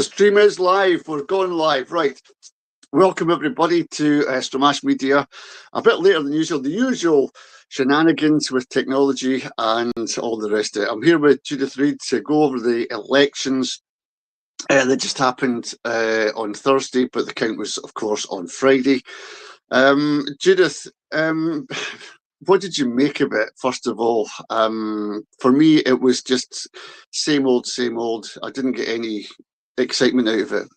The stream is live. We're going live. Right. Welcome, everybody, to Stramash Media. A bit later than usual. The usual shenanigans with technology and all the rest of it. I'm here with Judith Reid to go over the elections that just happened on Thursday, but the count was, of course, on Friday. Judith, what did you make of it, first of all? For me, it was just same old, same old. I didn't get any excitement out of it.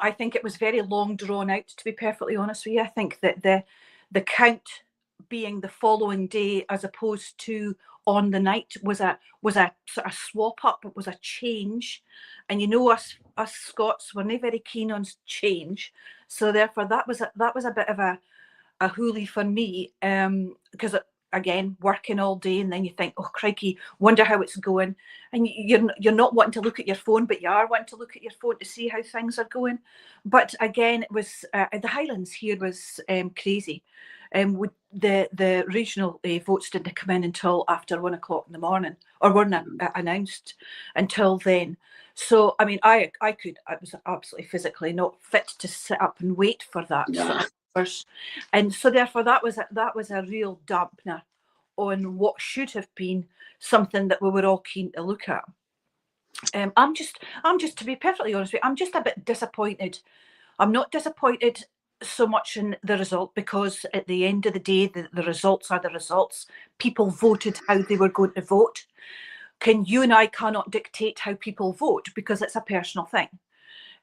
I think it was very long drawn out, to be perfectly honest with you. I think that the count being the following day as opposed to on the night was a sort of swap up. It was a change, and you know us Scots were not very keen on change, so therefore that was a bit of a hoolie for me, because again, working all day, and then you think, oh crikey, wonder how it's going, and you're not wanting to look at your phone, but you are wanting to look at your phone to see how things are going. But again, it was the Highlands here was crazy. The regional votes didn't come in until after 1 o'clock in the morning, or weren't announced until then. So I mean, I was absolutely physically not fit to sit up and wait for that. Yeah. And so therefore that was a real dampener on what should have been something that we were all keen to look at. I'm just to be perfectly honest with you, I'm just a bit disappointed. I'm not disappointed so much in the result, because at the end of the day, the results are the results. People voted how they were going to vote. You and I cannot dictate how people vote, because it's a personal thing.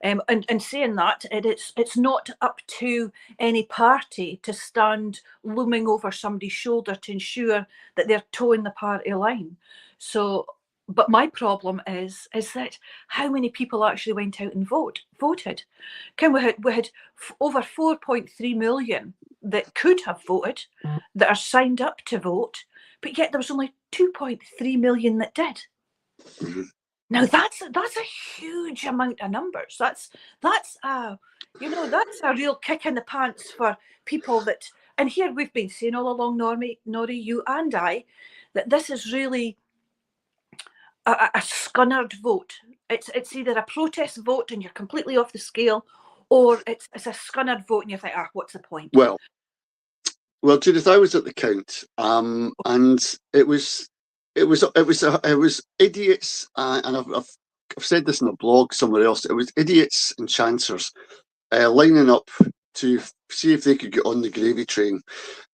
And saying that, it's not up to any party to stand looming over somebody's shoulder to ensure that they're towing the party line. So, but my problem is that how many people actually went out and voted? We had over 4.3 million that could have voted, that are signed up to vote, but yet there was only 2.3 million that did. Mm-hmm. Now that's a huge amount of numbers. That's a real kick in the pants for people that. And here we've been saying all along, Nori, you and I, that this is really a scunnered vote. It's either a protest vote and you're completely off the scale, or it's a scunnered vote and you think, what's the point? Well, Judith, I was at the count, and it was idiots, and I've said this in a blog somewhere else. It was idiots and chancers lining up to see if they could get on the gravy train.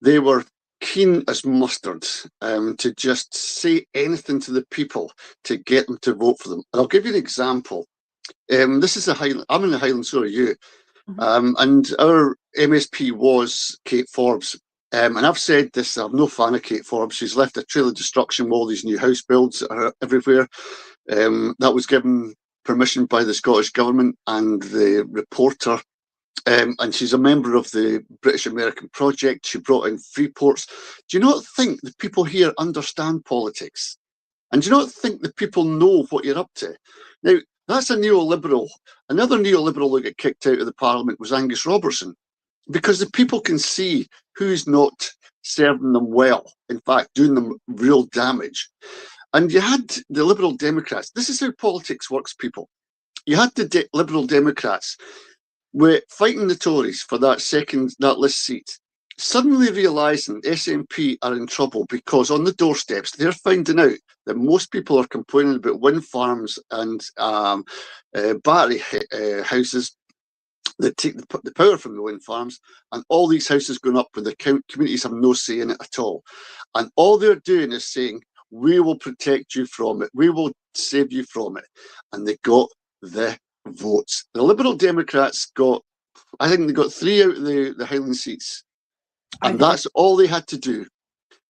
They were keen as mustard to just say anything to the people to get them to vote for them. And I'll give you an example. This is I'm in the Highlands, so are you. Mm-hmm. And our MSP was Kate Forbes. And I've said this, I'm no fan of Kate Forbes. She's left a trail of destruction with all these new house builds everywhere. That was given permission by the Scottish Government and the reporter. And she's a member of the British American Project. She brought in free ports. Do you not think the people here understand politics? And do you not think the people know what you're up to? Now, that's a neoliberal. Another neoliberal that got kicked out of the Parliament was Angus Robertson, because the people can see who's not serving them well, in fact, doing them real damage. And you had the Liberal Democrats. This is how politics works, people. You had the Liberal Democrats were fighting the Tories for that list seat, suddenly realising SNP are in trouble because on the doorsteps they're finding out that most people are complaining about wind farms and battery houses that take the power from the wind farms, and all these houses going up where the communities have no say in it at all. And all they're doing is saying, we will protect you from it, we will save you from it. And they got the votes. The Liberal Democrats I think they got 3 out of the Highland seats. And that's all they had to do.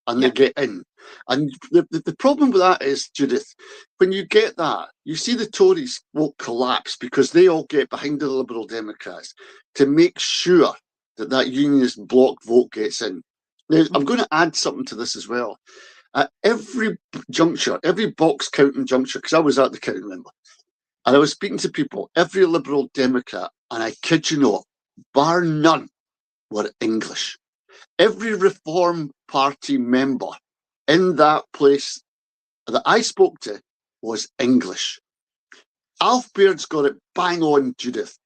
And they get in. And the problem with that is, Judith, when you get that, you see the Tories will collapse because they all get behind the Liberal Democrats to make sure that unionist bloc vote gets in. Now, I'm going to add something to this as well. At every juncture, every box counting juncture, because I was at the counting, remember, and I was speaking to people, every Liberal Democrat, and I kid you not, bar none, were English. Every Reform Party member in that place that I spoke to was English. Alf Baird's got it bang on, Judith.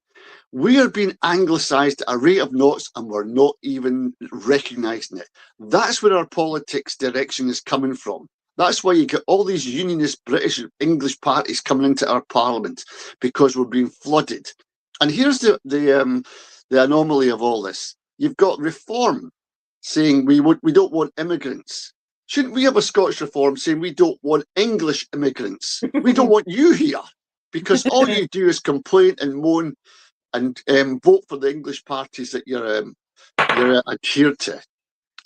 We are being anglicised at a rate of knots and we're not even recognising it. That's where our politics direction is coming from. That's why you get all these unionist British English parties coming into our parliament, because we're being flooded. And here's the anomaly of all this. You've got Reform saying we don't want immigrants. Shouldn't we have a Scottish Reform saying we don't want English immigrants? We don't want you here, because all you do is complain and moan and vote for the English parties that you're adhered to.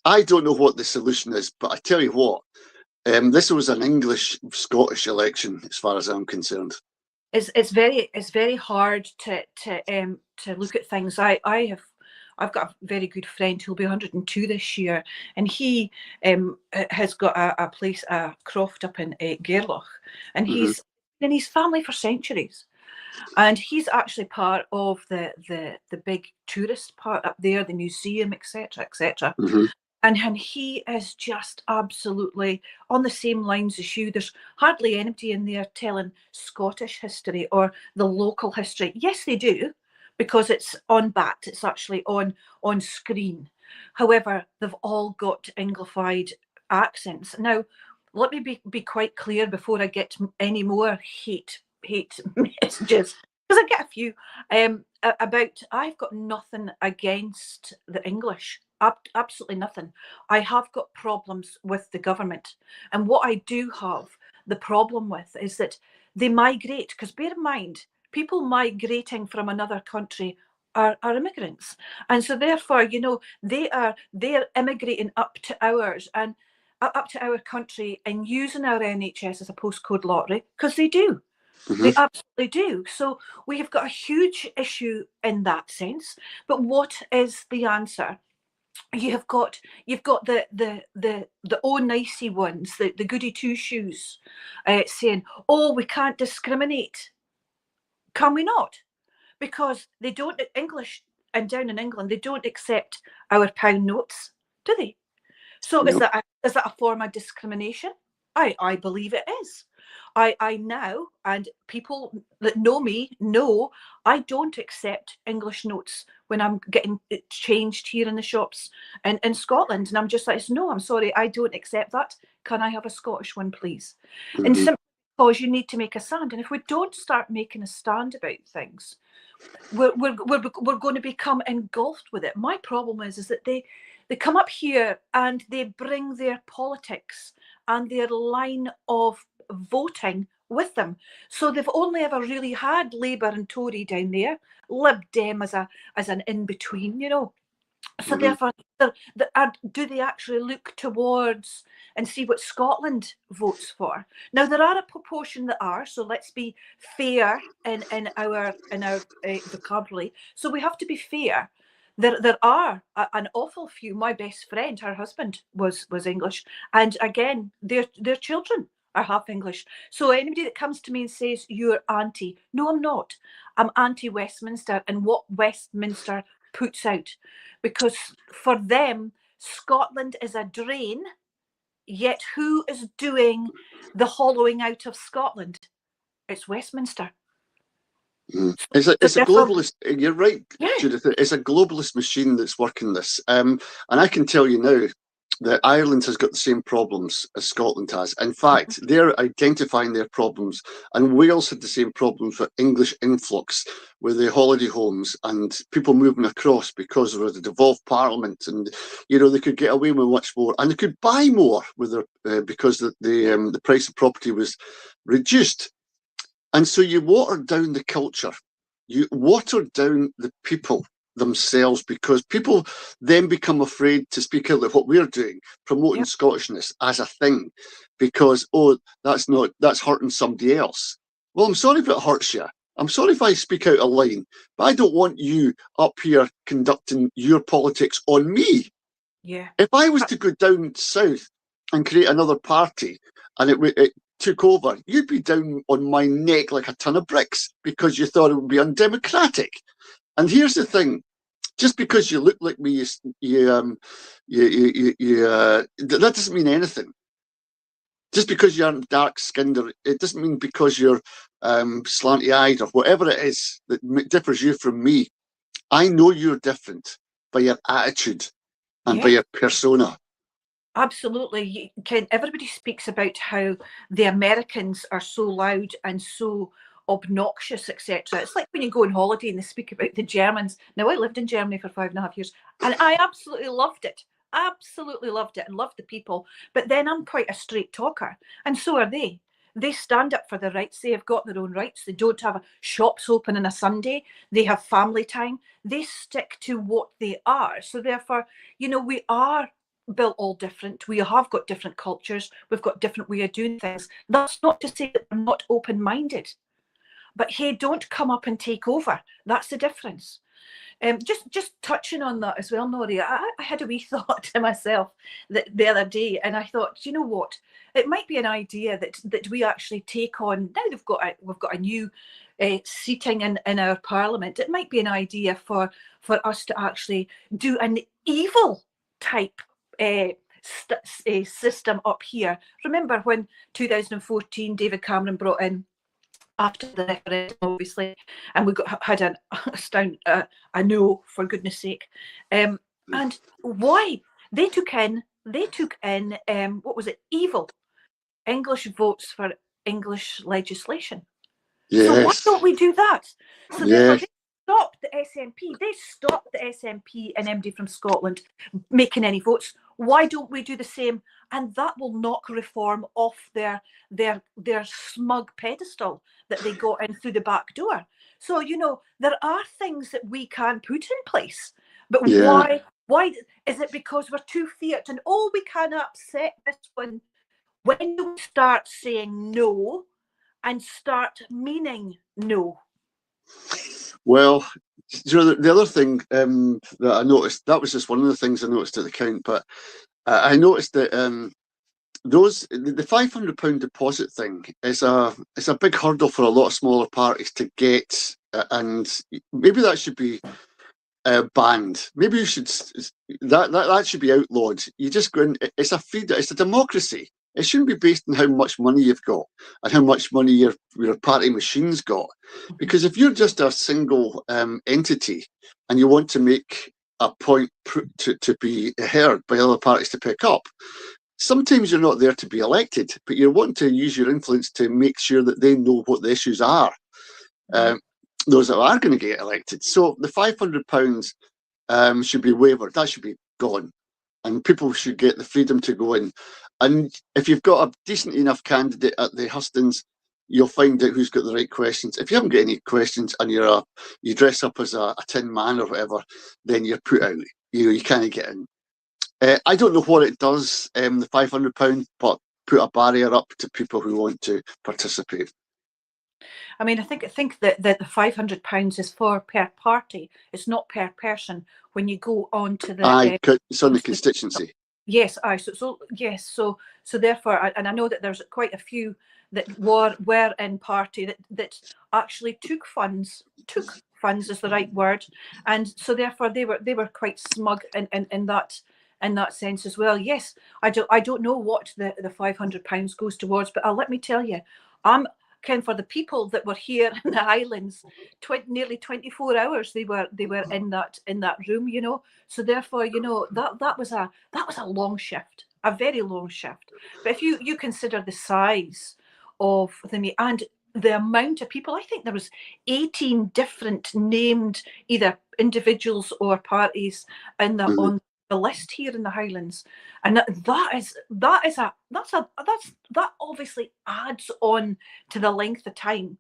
I don't know what the solution is, but I tell you what, this was an English-Scottish election, as far as I'm concerned. It's very hard to look at things. I've got a very good friend who'll be 102 this year, and he has got a place, a croft up in Gairloch, and he's in his family for centuries. And he's actually part of the big tourist part up there, the museum, etc., etc. And he is just absolutely on the same lines as you. There's hardly anybody in there telling Scottish history or the local history. Yes, they do, because it's on BAT, it's actually on screen. However, they've all got Anglified accents. Now, let me be quite clear before I get any more hate messages, because I get a few, about I've got nothing against the English. Absolutely nothing. I have got problems with the government. And what I do have the problem with is that they migrate, because bear in mind, people migrating from another country are immigrants. And so therefore, you know, they're immigrating up to ours and up to our country and using our NHS as a postcode lottery, because they do. They absolutely do. So we have got a huge issue in that sense. But what is the answer? You've got the oh nicey ones, the goody two shoes, saying, "Oh, we can't discriminate." Can we not? Because they don't, English, and down in England they don't accept our pound notes, do they? So No. is that a form of discrimination? I believe it is. I now, and people that know me know, I don't accept English notes when I'm getting it changed here in the shops in Scotland. And I'm just like, no, I'm sorry, I don't accept that. Can I have a Scottish one, please? And simply because you need to make a stand. And if we don't start making a stand about things, we're going to become engulfed with it. My problem is that they come up here and they bring their politics and their line of voting with them. So they've only ever really had Labour and Tory down there, Lib Dem as an in-between, you know. So therefore, do they actually look towards and see what Scotland votes for? Now there are a proportion that are, so let's be fair in our vocabulary. So we have to be fair. There are an awful few. My best friend, her husband was English, and again, their children are half English. So anybody that comes to me and says you're anti, no, I'm not. I'm anti-Westminster and what Westminster puts out, because for them Scotland is a drain, yet who is doing the hollowing out of Scotland? It's Westminster. It's a globalist. You're right, Judith. It's a globalist machine that's working this. And I can tell you now that Ireland has got the same problems as Scotland has. In fact, they're identifying their problems, and Wales had the same problems with English influx, with the holiday homes and people moving across because there was a devolved parliament, and you know they could get away with much more, and they could buy more with their because the price of property was reduced. And so you water down the culture, you water down the people themselves, because people then become afraid to speak out like what we're doing, promoting Scottishness as a thing, because, oh, that's hurting somebody else. Well, I'm sorry if it hurts you. I'm sorry if I speak out of line, but I don't want you up here conducting your politics on me. Yeah. If I was to go down south and create another party and it took over, you'd be down on my neck like a ton of bricks because you thought it would be undemocratic. And here's the thing: just because you look like me, that doesn't mean anything. Just because you're dark skinned, or it doesn't mean because you're slanty eyed or whatever it is that differs you from me. I know you're different by your attitude and by Yeah. your persona. Absolutely. Everybody speaks about how the Americans are so loud and so obnoxious, etc. It's like when you go on holiday and they speak about the Germans. Now, I lived in Germany for 5.5 years and I absolutely loved it. Absolutely loved it and loved the people. But then I'm quite a straight talker, and so are they. They stand up for their rights. They have got their own rights. They don't have shops open on a Sunday. They have family time. They stick to what they are. So therefore, we are built all different. We have got different cultures. We've got different way of doing things. That's not to say that we're not open-minded. But hey, don't come up and take over. That's the difference. Just touching on that as well, Nori, I had a wee thought to myself the other day, and I thought, you know what? It might be an idea that we actually take on. Now we've got a new seating in our parliament. It might be an idea for us to actually do an evil type system up here. Remember when 2014 David Cameron brought in, after the referendum, obviously, and we had a no, for goodness sake. And why? They took in what was it? Evil English votes for English legislation. Yes. So why don't we do that? So therefore, Yes. they stopped the SNP. They stopped the SNP and MD from Scotland making any votes. Why don't we do the same? And that will knock reform off their smug pedestal that they got in through the back door. So, there are things that we can put in place. But Yeah. why is it because we're too fiat and we can upset this one? When do we start saying no and start meaning no? Well, the other thing that I noticed, that was just one of the things I noticed at the count, but I noticed that the £500 deposit thing is a big hurdle for a lot of smaller parties to get, and maybe that should be banned. Maybe you should that should be outlawed. You just go in. It's a democracy. It shouldn't be based on how much money you've got and how much money your party machine's got. Because if you're just a single entity and you want to make a point to be heard by other parties to pick up, sometimes you're not there to be elected, but you're wanting to use your influence to make sure that they know what the issues are. Those that are going to get elected. So the £500 should be waived. That should be gone, and people should get the freedom to go in. And if you've got a decent enough candidate at the hustings, you'll find out who's got the right questions. If you haven't got any questions and you dress up as a tin man or whatever, then you're put out. You can't get in. I don't know what it does, the £500, but put a barrier up to people who want to participate. I mean, I think that the £500 is per party. It's not per person. When you go on to the it's on the constituency. Yes, so therefore, and I know that there's quite a few that were in party that actually took funds. Took funds is the right word, and so therefore they were quite smug in that sense as well. Yes, I don't know what the £500 goes towards, but let me tell you, I'm for the people that were here in the Highlands, nearly 24 hours they were in that room, So therefore, that was a long shift, a very long shift. But if you consider the size of and the amount of people, I think there was 18 different named either individuals or parties on the list here in the Highlands, and that obviously adds on to the length of time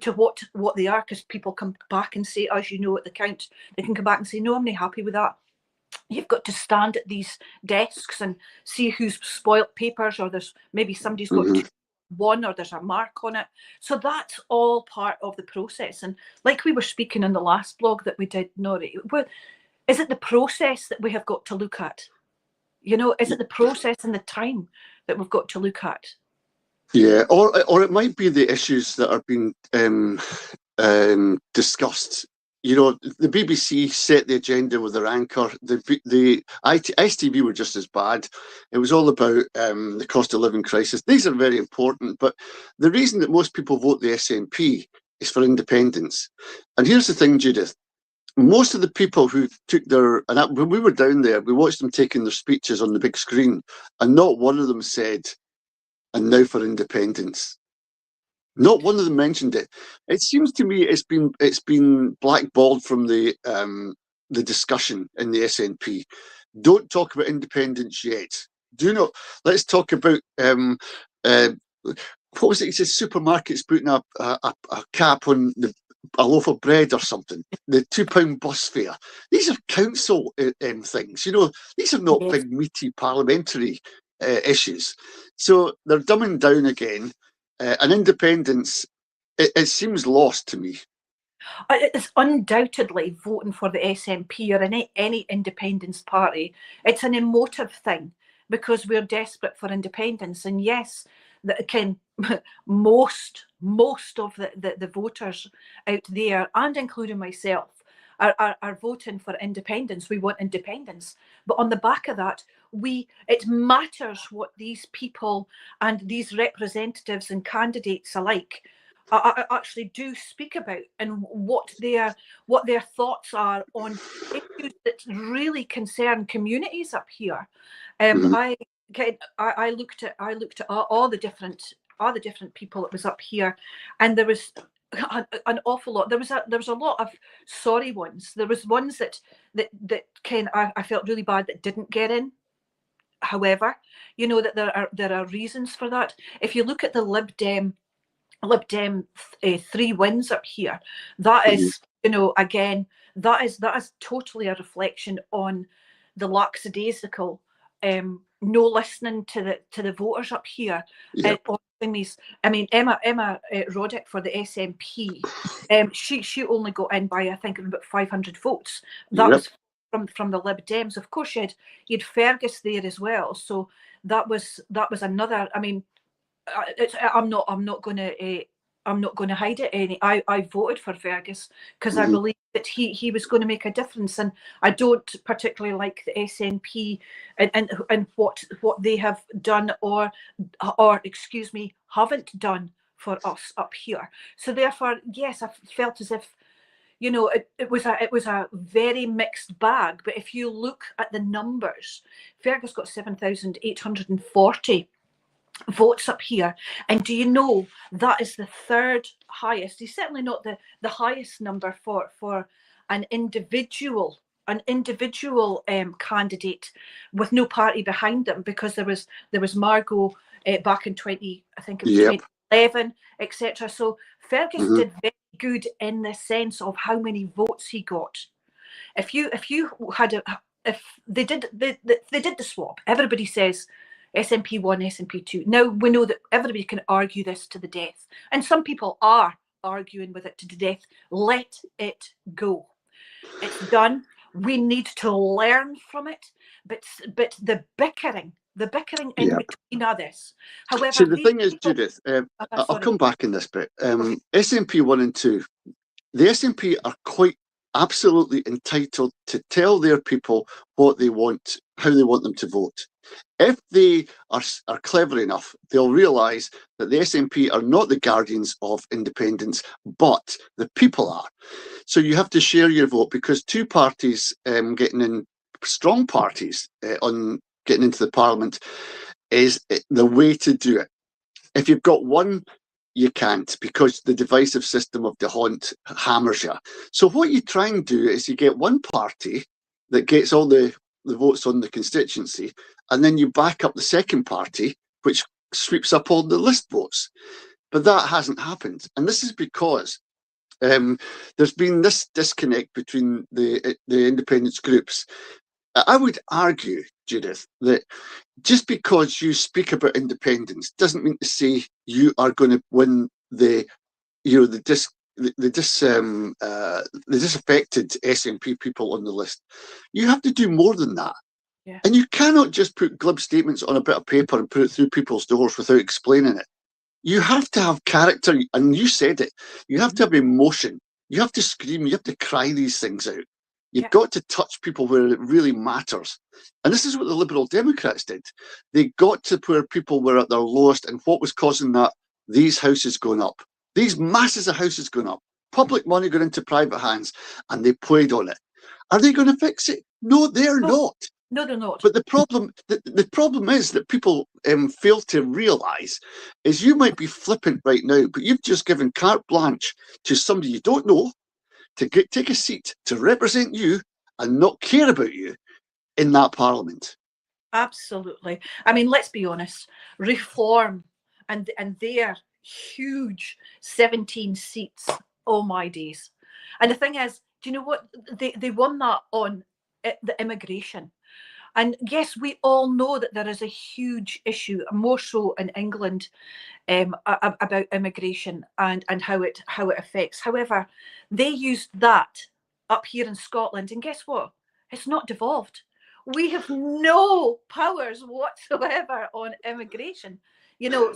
to what they are, because people come back and say, as you know, at the count, they can come back and say, no, I'm not happy with that. You've got to stand at these desks and see who's spoilt papers, or there's maybe somebody's got one, or there's a mark on it. So that's all part of the process. And like we were speaking in the last blog that we did, Nori, is it the process that we have got to look at? Is it the process and the time that we've got to look at? Yeah, or it might be the issues that are being discussed. you know, the BBC set the agenda with their anchor. STV were just as bad. It was all about the cost of living crisis. These are very important, but the reason that most people vote the SNP is for independence. And here's the thing, Judith. Most of the people who took when we were down there, we watched them taking their speeches on the big screen, and not one of them said, "And now for independence." Not one of them mentioned it. It seems to me it's been blackballed from the discussion in the SNP. Don't talk about independence yet. Do not. Let's talk about what was it? He said supermarkets putting a cap on a loaf of bread or something. The £2 bus fare. These are council things. You know, these are not big meaty parliamentary issues. So they're dumbing down again. And independence, it seems lost to me. It's undoubtedly voting for the SNP or any independence party. It's an emotive thing because we're desperate for independence. And yes, most of the voters out there, and including myself, are voting for independence. We want independence. But on the back of that, it matters what these people and these representatives and candidates alike actually do speak about, and what their thoughts are on issues that really concern communities up here. I looked at all the different people that was up here, and there was an awful lot. There was a lot of sorry ones. There was ones that I felt really bad that didn't get in. However, you know that there are reasons for that. If you look at the Lib Dem 3 wins up here, that is, you know, again, that is totally a reflection on the lackadaisical no listening to the voters up here. I mean, Emma Roddick for the SNP, she only got in by, I think, about 500 votes. That was from the Lib Dems. Of course, you'd Fergus there as well. So that was another. I mean, I'm not going to hide it. I voted for Fergus because I believe that he was going to make a difference, and I don't particularly like the SNP and what they have done or excuse me, haven't done for us up here. So therefore, yes, I felt as if, you know, it was a very mixed bag. But if you look at the numbers, Fergus got 7,840 votes up here, and do you know that is the third highest? He's certainly not the highest number for an individual candidate with no party behind them, because there was Margot back in 2011, etc. So Fergus did very good in the sense of how many votes he got. If they did the swap, everybody says SNP 1, SNP 2. Now we know that everybody can argue this to the death, and some people are arguing with it to the death. Let it go. It's done. We need to learn from it, but the bickering in between others. However, see, the thing is, Judith, I'll come back in this bit. SNP 1 and 2, the SNP are quite absolutely entitled to tell their people what they want, how they want them to vote. If they are clever enough, they'll realise that the SNP are not the guardians of independence, but the people are. So you have to share your vote, because two parties getting in, strong parties on getting into the parliament, is the way to do it. If you've got one, you can't, because the divisive system of the haunt hammers you. So what you try and do is you get one party that gets all the votes on the constituency, and then you back up the second party, which sweeps up all the list votes. But that hasn't happened. And this is because there's been this disconnect between the independence groups. I would argue, Judith, that just because you speak about independence doesn't mean to say you are going to win the disaffected SNP people on the list. You have to do more than that. Yeah. And you cannot just put glib statements on a bit of paper and put it through people's doors without explaining it. You have to have character, and you said it. You have to have emotion. You have to scream, you have to cry these things out. You've Yeah. got to touch people where it really matters. And this is what the Liberal Democrats did. They got to where people were at their lowest, and what was causing that? These houses going up. These masses of houses going up. Public money going into private hands, and they played on it. Are they going to fix it? No, they're not. No, they're not. But the problem is that people fail to realise is you might be flippant right now, but you've just given carte blanche to somebody you don't know to take a seat to represent you and not care about you in that parliament. Absolutely. I mean, let's be honest. Reform and their huge 17 seats. Oh my days. And the thing is, do you know what? They won that on the immigration. And yes, we all know that there is a huge issue, more so in England, about immigration and how it affects. However, they used that up here in Scotland, and guess what? It's not devolved. We have no powers whatsoever on immigration.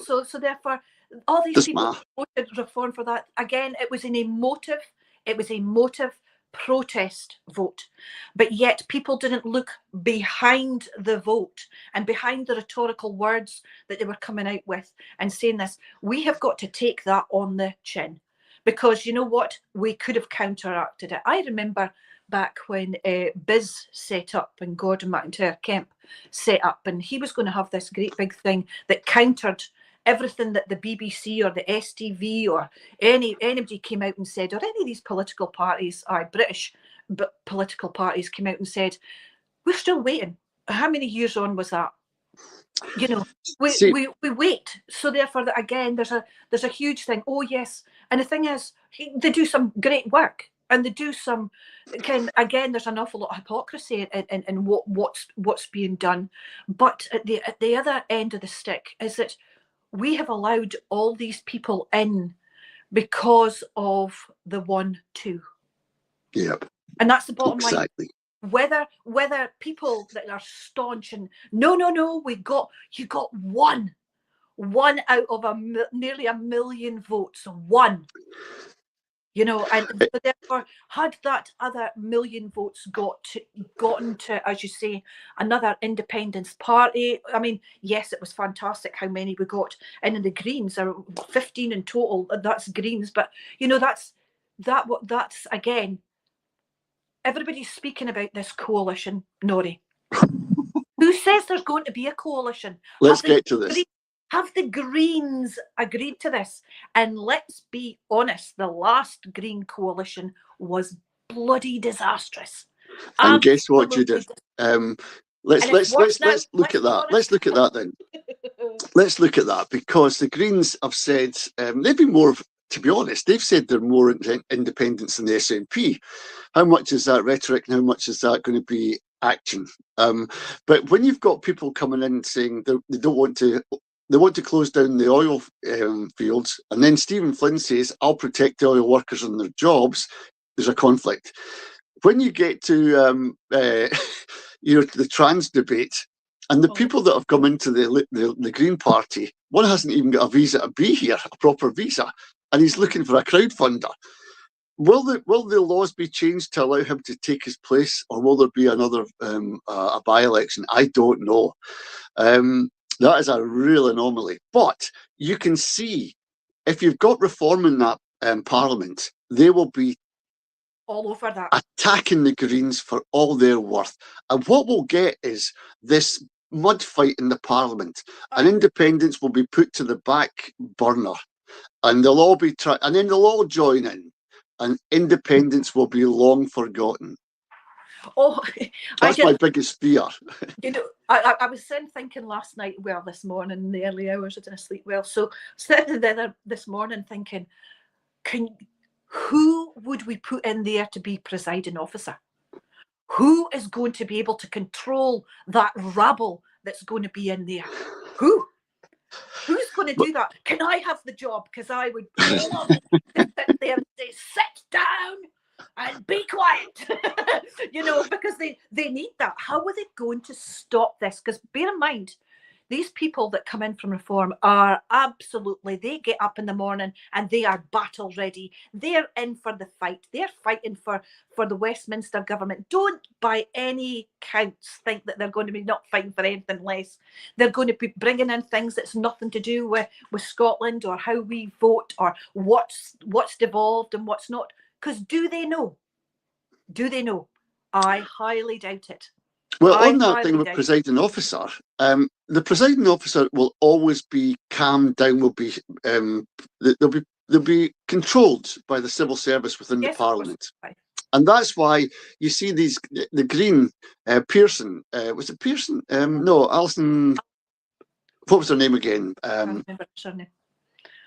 So therefore, all these people voted reform for that. Again, it was a motive protest vote, but yet people didn't look behind the vote and behind the rhetorical words that they were coming out with and saying this. We have got to take that on the chin, because you know what, we could have counteracted it. I remember back when Biz set up and Gordon McIntyre Kemp set up, and he was going to have this great big thing that countered everything that the BBC or the STV or anybody came out and said, or any of these political parties, British political parties came out and said, we're still waiting. How many years on was that? We wait. So therefore, again, there's a huge thing. Oh yes, and the thing is, they do some great work, and they do some. Again, there's an awful lot of hypocrisy in what's being done. But at the other end of the stick is that we have allowed all these people in because of the 1-2. Yep. And that's the bottom line. Exactly. Whether people that are staunch and no, you got one out of nearly 1 million votes, one. And so therefore, had that other 1 million votes gotten to, as you say, another independence party. I mean, yes, it was fantastic how many we got in the Greens. There are 15 in total. That's Greens, but that's again. Everybody's speaking about this coalition, Nori. Who says there's going to be a coalition? Let's get to this. Have the Greens agreed to this? And let's be honest, the last Green coalition was bloody disastrous. And guess what, Judith? Let's look at that. Let's look at that then. Let's look at that, because the Greens have said they've been more. To be honest, they've said they're more independent than the SNP. How much is that rhetoric and how much is that going to be action? But when you've got people coming in saying they want to close down the oil fields, and then Stephen Flynn says, I'll protect the oil workers and their jobs, there's a conflict. When you get to the trans debate, and the people that have come into the Green Party, one hasn't even got a visa to be here, a proper visa, and he's looking for a crowdfunder. Will the laws be changed to allow him to take his place, or will there be another a by-election? I don't know. That is a real anomaly. But you can see, if you've got reform in that Parliament, they will be all over that, attacking the Greens for all their worth. And what we'll get is this mud fight in the Parliament, and independents will be put to the back burner, and they'll all be and then they'll all join in, and independence will be long forgotten. Oh, that's my biggest fear. I was thinking last night, this morning in the early hours, I didn't sleep well. So sitting there this morning thinking, who would we put in there to be presiding officer? Who is going to be able to control that rabble that's going to be in there? Who's going to do that? Can I have the job? Because I would love to sit there and say, sit down and be quiet. Because they need that. How are they going to stop this? Because bear in mind, these people that come in from Reform are absolutely, they get up in the morning and they are battle ready. They're in for the fight. They're fighting for the Westminster government. Don't by any counts think that they're going to be not fighting for anything less. They're going to be bringing in things that's nothing to do with Scotland or how we vote or what's devolved and what's not. Because do they know? Do they know? I highly doubt it. Well, on that thing with presiding officer, the presiding officer will always be calmed down. Will be they'll be controlled by the civil service within the Parliament, and that's why you see the Green Pearson. Was it Pearson? No, Alison. What was her name again? I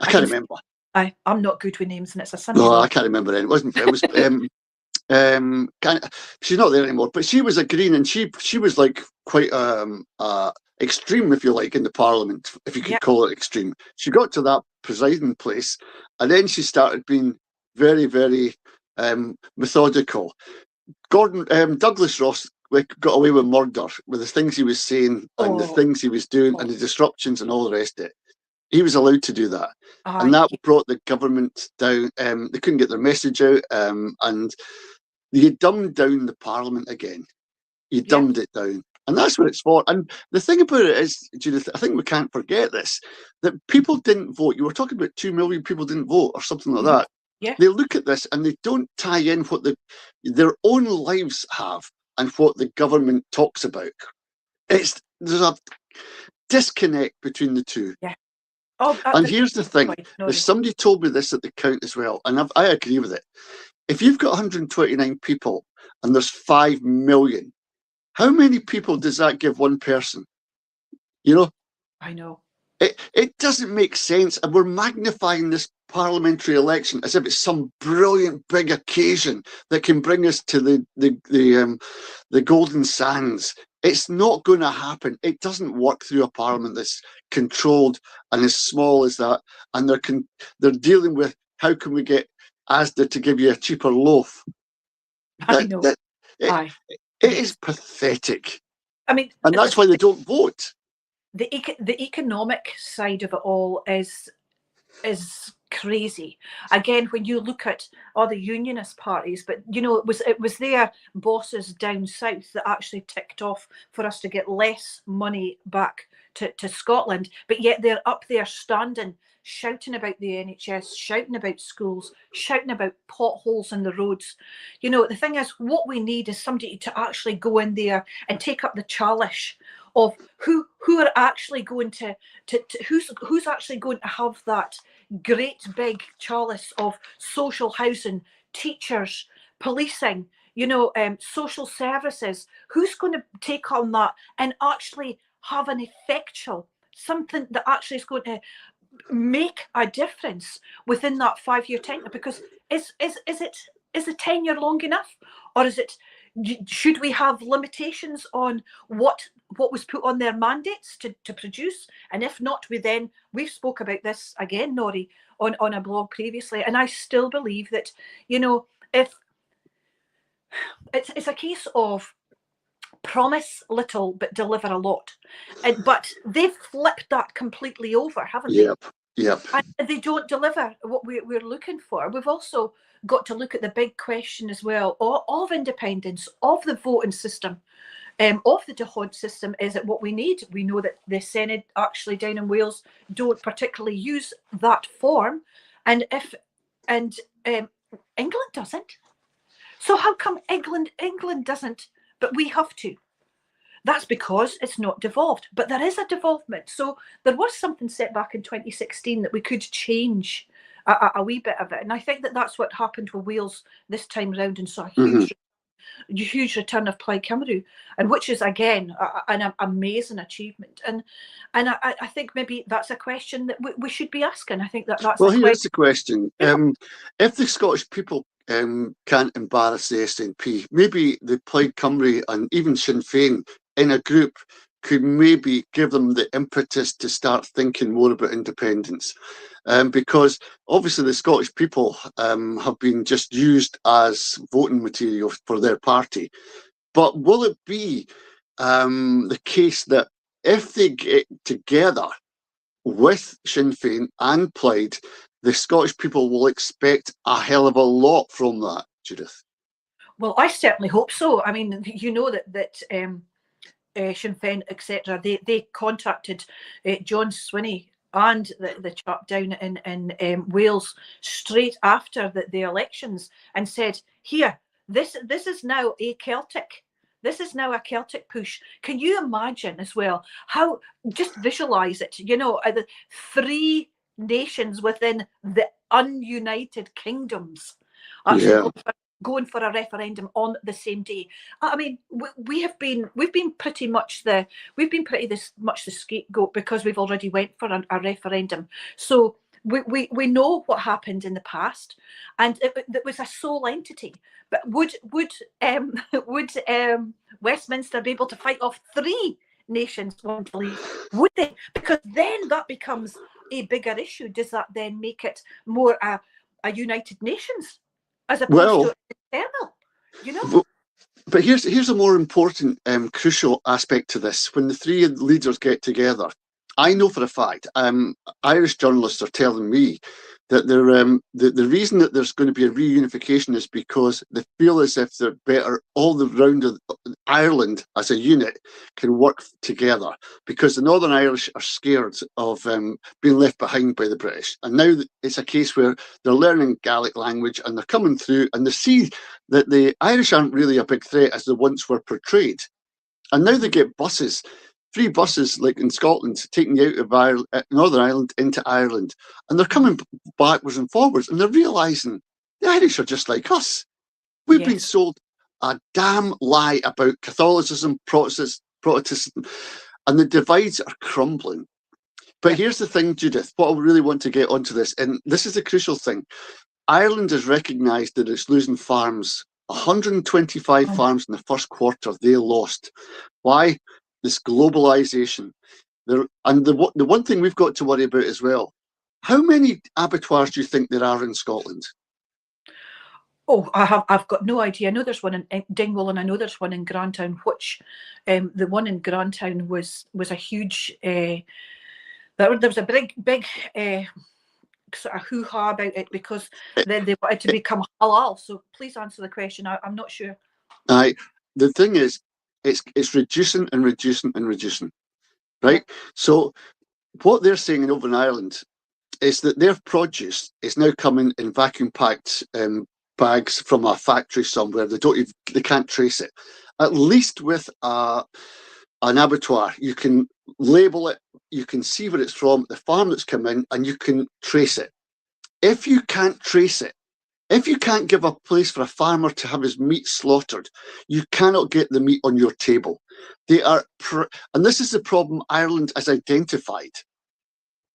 can't remember. I'm not good with names, and it's a Sunday. No, I can't remember it. It wasn't. It was. She's not there anymore, but she was a Green, and she was like quite extreme, if you like, in the Parliament, if you could call it extreme. She got to that presiding place, and then she started being very, very methodical. Douglas Ross got away with murder with the things he was saying and the things he was doing and the disruptions and all the rest of it. He was allowed to do that, and that brought the government down. They couldn't get their message out, and you dumbed down the Parliament again. You dumbed it down. And that's what it's for. And the thing about it is, Judith, I think we can't forget this, that people didn't vote. You were talking about 2 million people didn't vote or something like that. Yeah. They look at this and they don't tie in what their own lives have and what the government talks about. There's a disconnect between the two. Yeah. And here's the thing. If somebody told me this at the count as well, and I agree with it. If you've got 129 people and there's 5 million, how many people does that give one person? You know? I know. It doesn't make sense. And we're magnifying this parliamentary election as if it's some brilliant big occasion that can bring us to the golden sands. It's not going to happen. It doesn't work through a parliament that's controlled and as small as that. And they're dealing with how can we get Asda to give you a cheaper loaf. I know. It is pathetic. I mean, and that's why they don't vote. The economic side of it all is crazy. Again, when you look at all the unionist parties, but you know, it was their bosses down south that actually ticked off for us to get less money back to Scotland, but yet they're up there standing, shouting about the NHS, shouting about schools, shouting about potholes in the roads. You know, the thing is, what we need is somebody to actually go in there and take up the chalice of who are actually going to who's actually going to have that great big chalice of social housing, teachers, policing, you know, social services. Who's going to take on that and actually have an effectual, something that actually is going to make a difference within that 5-year tenure? Because is the tenure long enough, or should we have limitations on what was put on their mandates to produce? And if not, we've spoke about this again, Nori, on a blog previously, and I still believe that, you know, if it's a case of promise little but deliver a lot, but they've flipped that completely over, haven't they? Yep. And they don't deliver what we're looking for. We've also got to look at the big question as well of independence, of the voting system, of the D'Hondt system. Is it what we need? We know that the Senate actually down in Wales don't particularly use that form, and England doesn't. So how come England doesn't, but we have to? That's because it's not devolved, but there is a devolvement. So there was something set back in 2016 that we could change a wee bit of it. And I think that that's what happened with Wales this time around, and saw a huge return of Plaid Cymru, and which is again an amazing achievement. And I think maybe that's a question that we should be asking. I think that's well, here's the question. If the Scottish people can't embarrass the SNP, maybe the Plaid Cymru and even Sinn Féin in a group could maybe give them the impetus to start thinking more about independence. Because obviously the Scottish people have been just used as voting material for their party. But will it be the case that if they get together with Sinn Féin and Plaid, the Scottish people will expect a hell of a lot from that, Judith. Well, I certainly hope so. I mean, you know that Sinn Féin, etc., they contacted John Swinney and the chap down in Wales straight after the elections and said, here, this is now a Celtic. This is now a Celtic push. Can you imagine as well how, just visualize it, you know, the three nations within the ununited kingdoms actually going for a referendum on the same day. I mean, we've been pretty much the scapegoat because we've already went for a referendum. So we know what happened in the past, and it was a sole entity. But would Westminster be able to fight off three nations wanting to leave? Would they? Because then that becomes a bigger issue. Does that then make it more a United Nations as opposed to external? You know. But here's a more important, crucial aspect to this. When the three leaders get together, I know for a fact, Irish journalists are telling me that the reason that there's going to be a reunification is because they feel as if they're better all around Ireland as a unit can work together, because the Northern Irish are scared of being left behind by the British. And now it's a case where they're learning Gaelic language and they're coming through and they see that the Irish aren't really a big threat as they once were portrayed. And now they get buses, 3 buses like in Scotland, taking you out of Ireland, Northern Ireland into Ireland. And they're coming backwards and forwards and they're realising the Irish are just like us. We've been sold a damn lie about Catholicism, Protestantism, and the divides are crumbling. But here's the thing, Judith, what I really want to get onto this, and this is the crucial thing. Ireland has recognised that it's losing farms. 125 farms in the first quarter they lost. Why? This globalisation. And the one thing we've got to worry about as well, how many abattoirs do you think there are in Scotland? Oh, I've got no idea. I know there's one in Dingwall and I know there's one in Grantown, which the one in Grantown was a huge, there was a big sort of hoo-ha about it because then they wanted to become halal. So please answer the question. I'm not sure. The thing is, it's reducing and reducing and reducing, right? Yeah. So what they're saying in Northern Ireland is that their produce is now coming in vacuum-packed bags from a factory somewhere. They can't trace it. At least with an abattoir, you can label it, you can see where it's from, the farm that's come in, and you can trace it. If you can't trace it, if you can't give a place for a farmer to have his meat slaughtered, you cannot get the meat on your table. They are, and this is the problem Ireland has identified.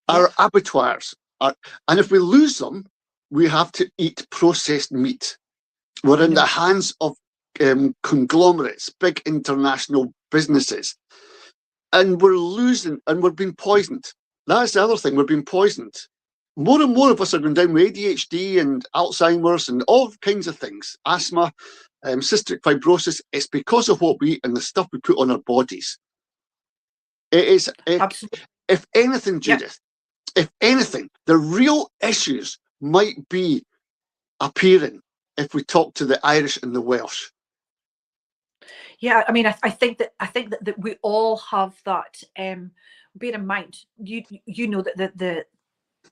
Our abattoirs are, and if we lose them, we have to eat processed meat. We're in the hands of conglomerates, big international businesses, and we're losing, and we're being poisoned. That's the other thing, we're being poisoned. More and more of us are going down with ADHD and Alzheimer's and all kinds of things, asthma, cystic fibrosis. It's because of what we eat and the stuff we put on our bodies. It is, if anything, Judith, if anything, the real issues might be appearing if we talk to the Irish and the Welsh. Yeah, I mean, I think that we all have that. Bear in mind, you know that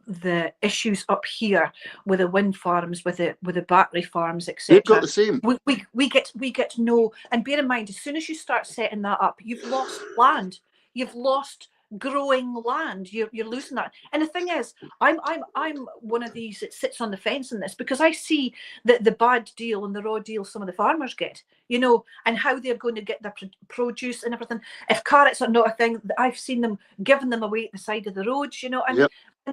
the issues up here with the wind farms, with the battery farms, etc. They've got the same. We get to know, and bear in mind, as soon as you start setting that up, you've lost land, you've lost growing land, you're losing that. And the thing is, I'm one of these that sits on the fence in this, because I see the bad deal and the raw deal some of the farmers get, you know, and how they're going to get their produce and everything. If carrots are not a thing, I've seen them giving them away at the side of the roads, you know,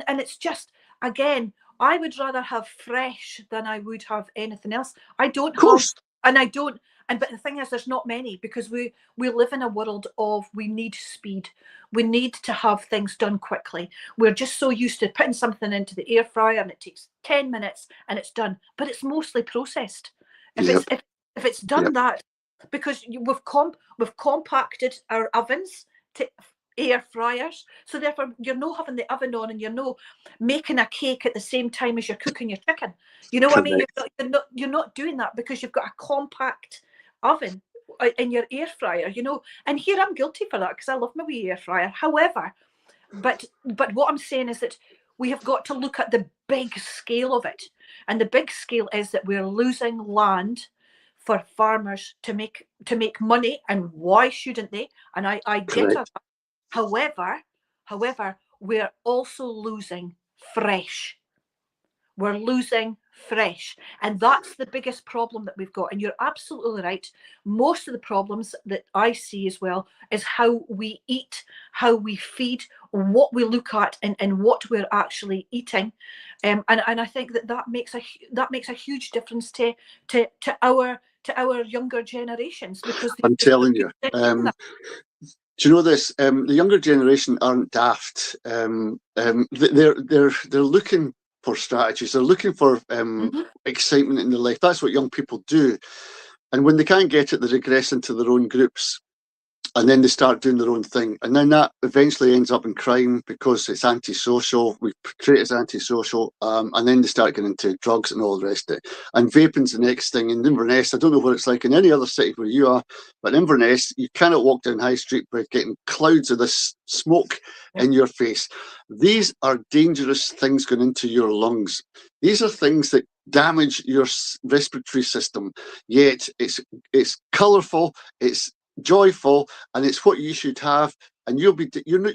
and it's just, again, I would rather have fresh than I would have anything else. I don't have, and I don't. But the thing is, there's not many, because we live in a world of, we need speed. We need to have things done quickly. We're just so used to putting something into the air fryer and it takes 10 minutes and it's done. But it's mostly processed. If it's done that, because we've compacted our ovens air fryers. So therefore, you're not having the oven on and you're not making a cake at the same time as you're cooking your chicken. You know what I mean? You're not doing that because you've got a compact oven in your air fryer, you know. And here I'm guilty for that because I love my wee air fryer. However, but what I'm saying is that we have got to look at the big scale of it. And the big scale is that we're losing land for farmers to make money. And why shouldn't they? And I get it. However, we're also losing fresh. We're losing fresh. And that's the biggest problem that we've got. And you're absolutely right. Most of the problems that I see as well is how we eat, how we feed, what we look at, and what we're actually eating. And I think that makes a huge difference to our younger generations, because I'm telling you. Do you know this? The younger generation aren't daft. They're looking for strategies. They're looking for excitement in their life. That's what young people do. And when they can't get it, they regress into their own groups. And then they start doing their own thing. And then that eventually ends up in crime because it's antisocial. We portray it as antisocial. And then they start getting into drugs and all the rest of it. And vaping's the next thing. In Inverness, I don't know what it's like in any other city where you are, but in Inverness, you cannot walk down High Street without getting clouds of this smoke in your face. These are dangerous things going into your lungs. These are things that damage your respiratory system. Yet it's colourful, it's joyful, and it's what you should have, and you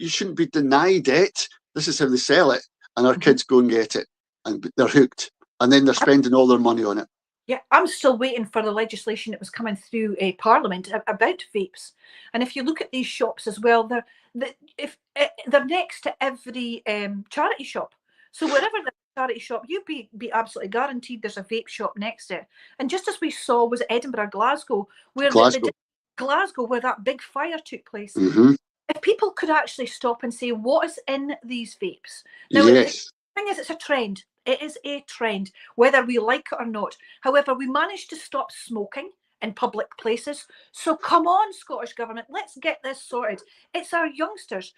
shouldn't be denied it. This is how they sell it, and our kids go and get it, and they're hooked, and then they're spending all their money on it. Yeah, I'm still waiting for the legislation that was coming through Parliament about vapes. And if you look at these shops as well, they're next to every charity shop. So wherever there's a charity shop, you'd be absolutely guaranteed there's a vape shop next to it. And just as we saw was Edinburgh, Glasgow, where Glasgow, where that big fire took place. Mm-hmm. If people could actually stop and say, what is in these vapes? Now, yes. The thing is, it's a trend. It is a trend, whether we like it or not. However, we managed to stop smoking in public places. So come on, Scottish Government, let's get this sorted. It's our youngsters.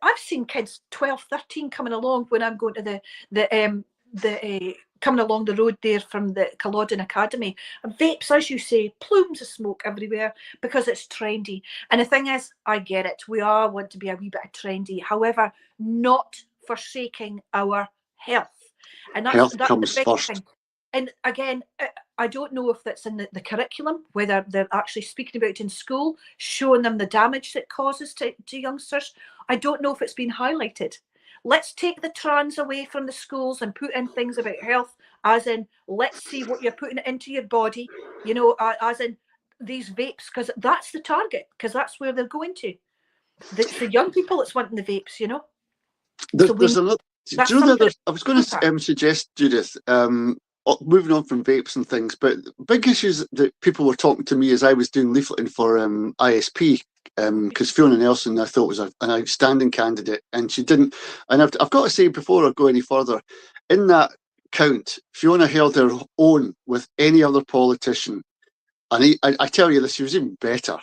I've seen kids 12, 13 coming along when I'm going to coming along the road there from the Culloden Academy. And vapes, as you say, plumes of smoke everywhere because it's trendy. And the thing is, I get it. We all want to be a wee bit trendy. However, not forsaking our health. And that's comes the big first. thing. And again, I don't know if that's in the curriculum, whether they're actually speaking about it in school, showing them the damage that causes to youngsters. I don't know if it's been highlighted. Let's take the trans away from the schools and put in things about health, as in, let's see what you're putting into your body, you know, as in these vapes, because that's the target, because that's where they're going to. It's the young people that's wanting the vapes, you know. There's another. I was going to suggest, Judith, moving on from vapes and things, but big issues that people were talking to me as I was doing leafleting for ISP, because Fiona Nelson I thought was an outstanding candidate, and she didn't. And I've got to say, before I go any further, in that count, Fiona held her own with any other politician, and I tell you this, she was even better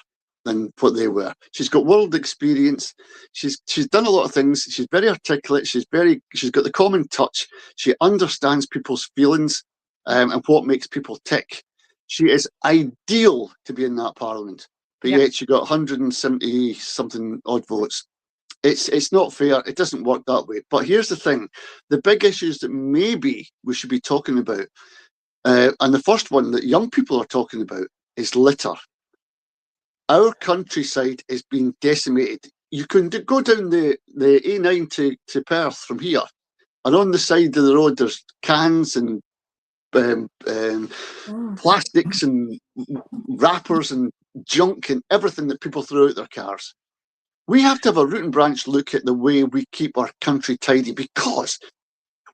than what they were. She's got world experience. She's done a lot of things. She's very articulate. She's got the common touch. She understands people's feelings and what makes people tick. She is ideal to be in that parliament, but yet she got 170 something odd votes. It's not fair. It doesn't work that way. But here's the thing: the big issues that maybe we should be talking about, and the first one that young people are talking about is litter. Our countryside is being decimated. You can go down the A9 to Perth from here, and on the side of the road there's cans and plastics and wrappers and junk and everything that people throw out their cars. We have to have a root and branch look at the way we keep our country tidy, because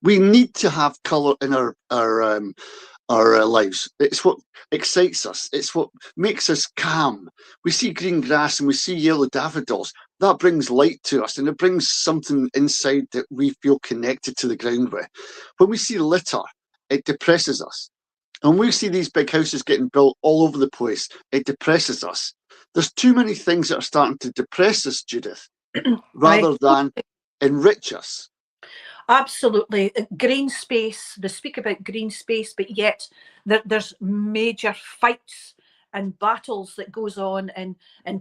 we need to have colour in our lives. It's what excites us. It's what makes us calm. We see green grass and we see yellow daffodils. That brings light to us, and it brings something inside that we feel connected to the ground with. When we see litter, it depresses us. And when we see these big houses getting built all over the place, it depresses us. There's too many things that are starting to depress us, Judith. rather than enrich us. Absolutely. Green space, they speak about green space, but yet there's major fights and battles that goes on in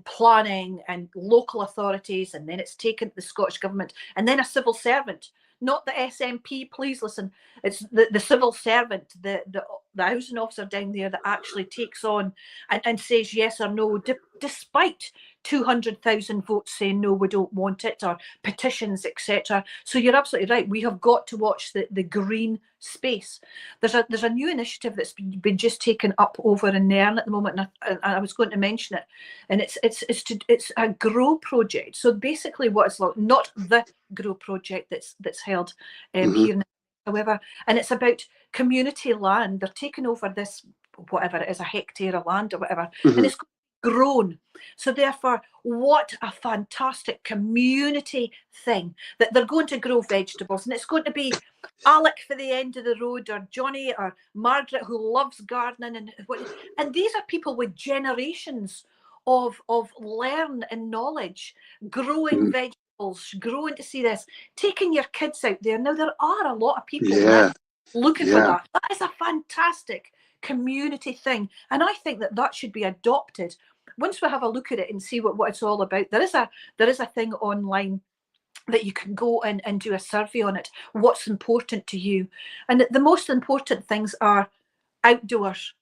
planning and local authorities, and then it's taken to the Scottish Government, and then a civil servant, not the SNP, please listen, it's the civil servant, the housing officer down there that actually takes on and says yes or no, despite 200,000 votes saying no, we don't want it, or petitions, etc. So you're absolutely right. We have got to watch the green space. There's a new initiative that's been just taken up over in Nairn at the moment, and I was going to mention it. And it's a grow project. So basically, what it's like, not the grow project that's held here. However, and it's about community land. They're taking over this, whatever it is, a hectare of land or whatever, and it's grown. So therefore, what a fantastic community thing that they're going to grow vegetables, and it's going to be Alec for the end of the road, or Johnny, or Margaret, who loves gardening, and these are people with generations of learn and knowledge, growing vegetables, growing to see this, taking your kids out there. Now there are a lot of people now looking for that. That is a fantastic community thing, and I think that should be adopted. Once we have a look at it and see what it's all about, there is a thing online that you can go and do a survey on it. What's important to you? And the most important things are outdoors,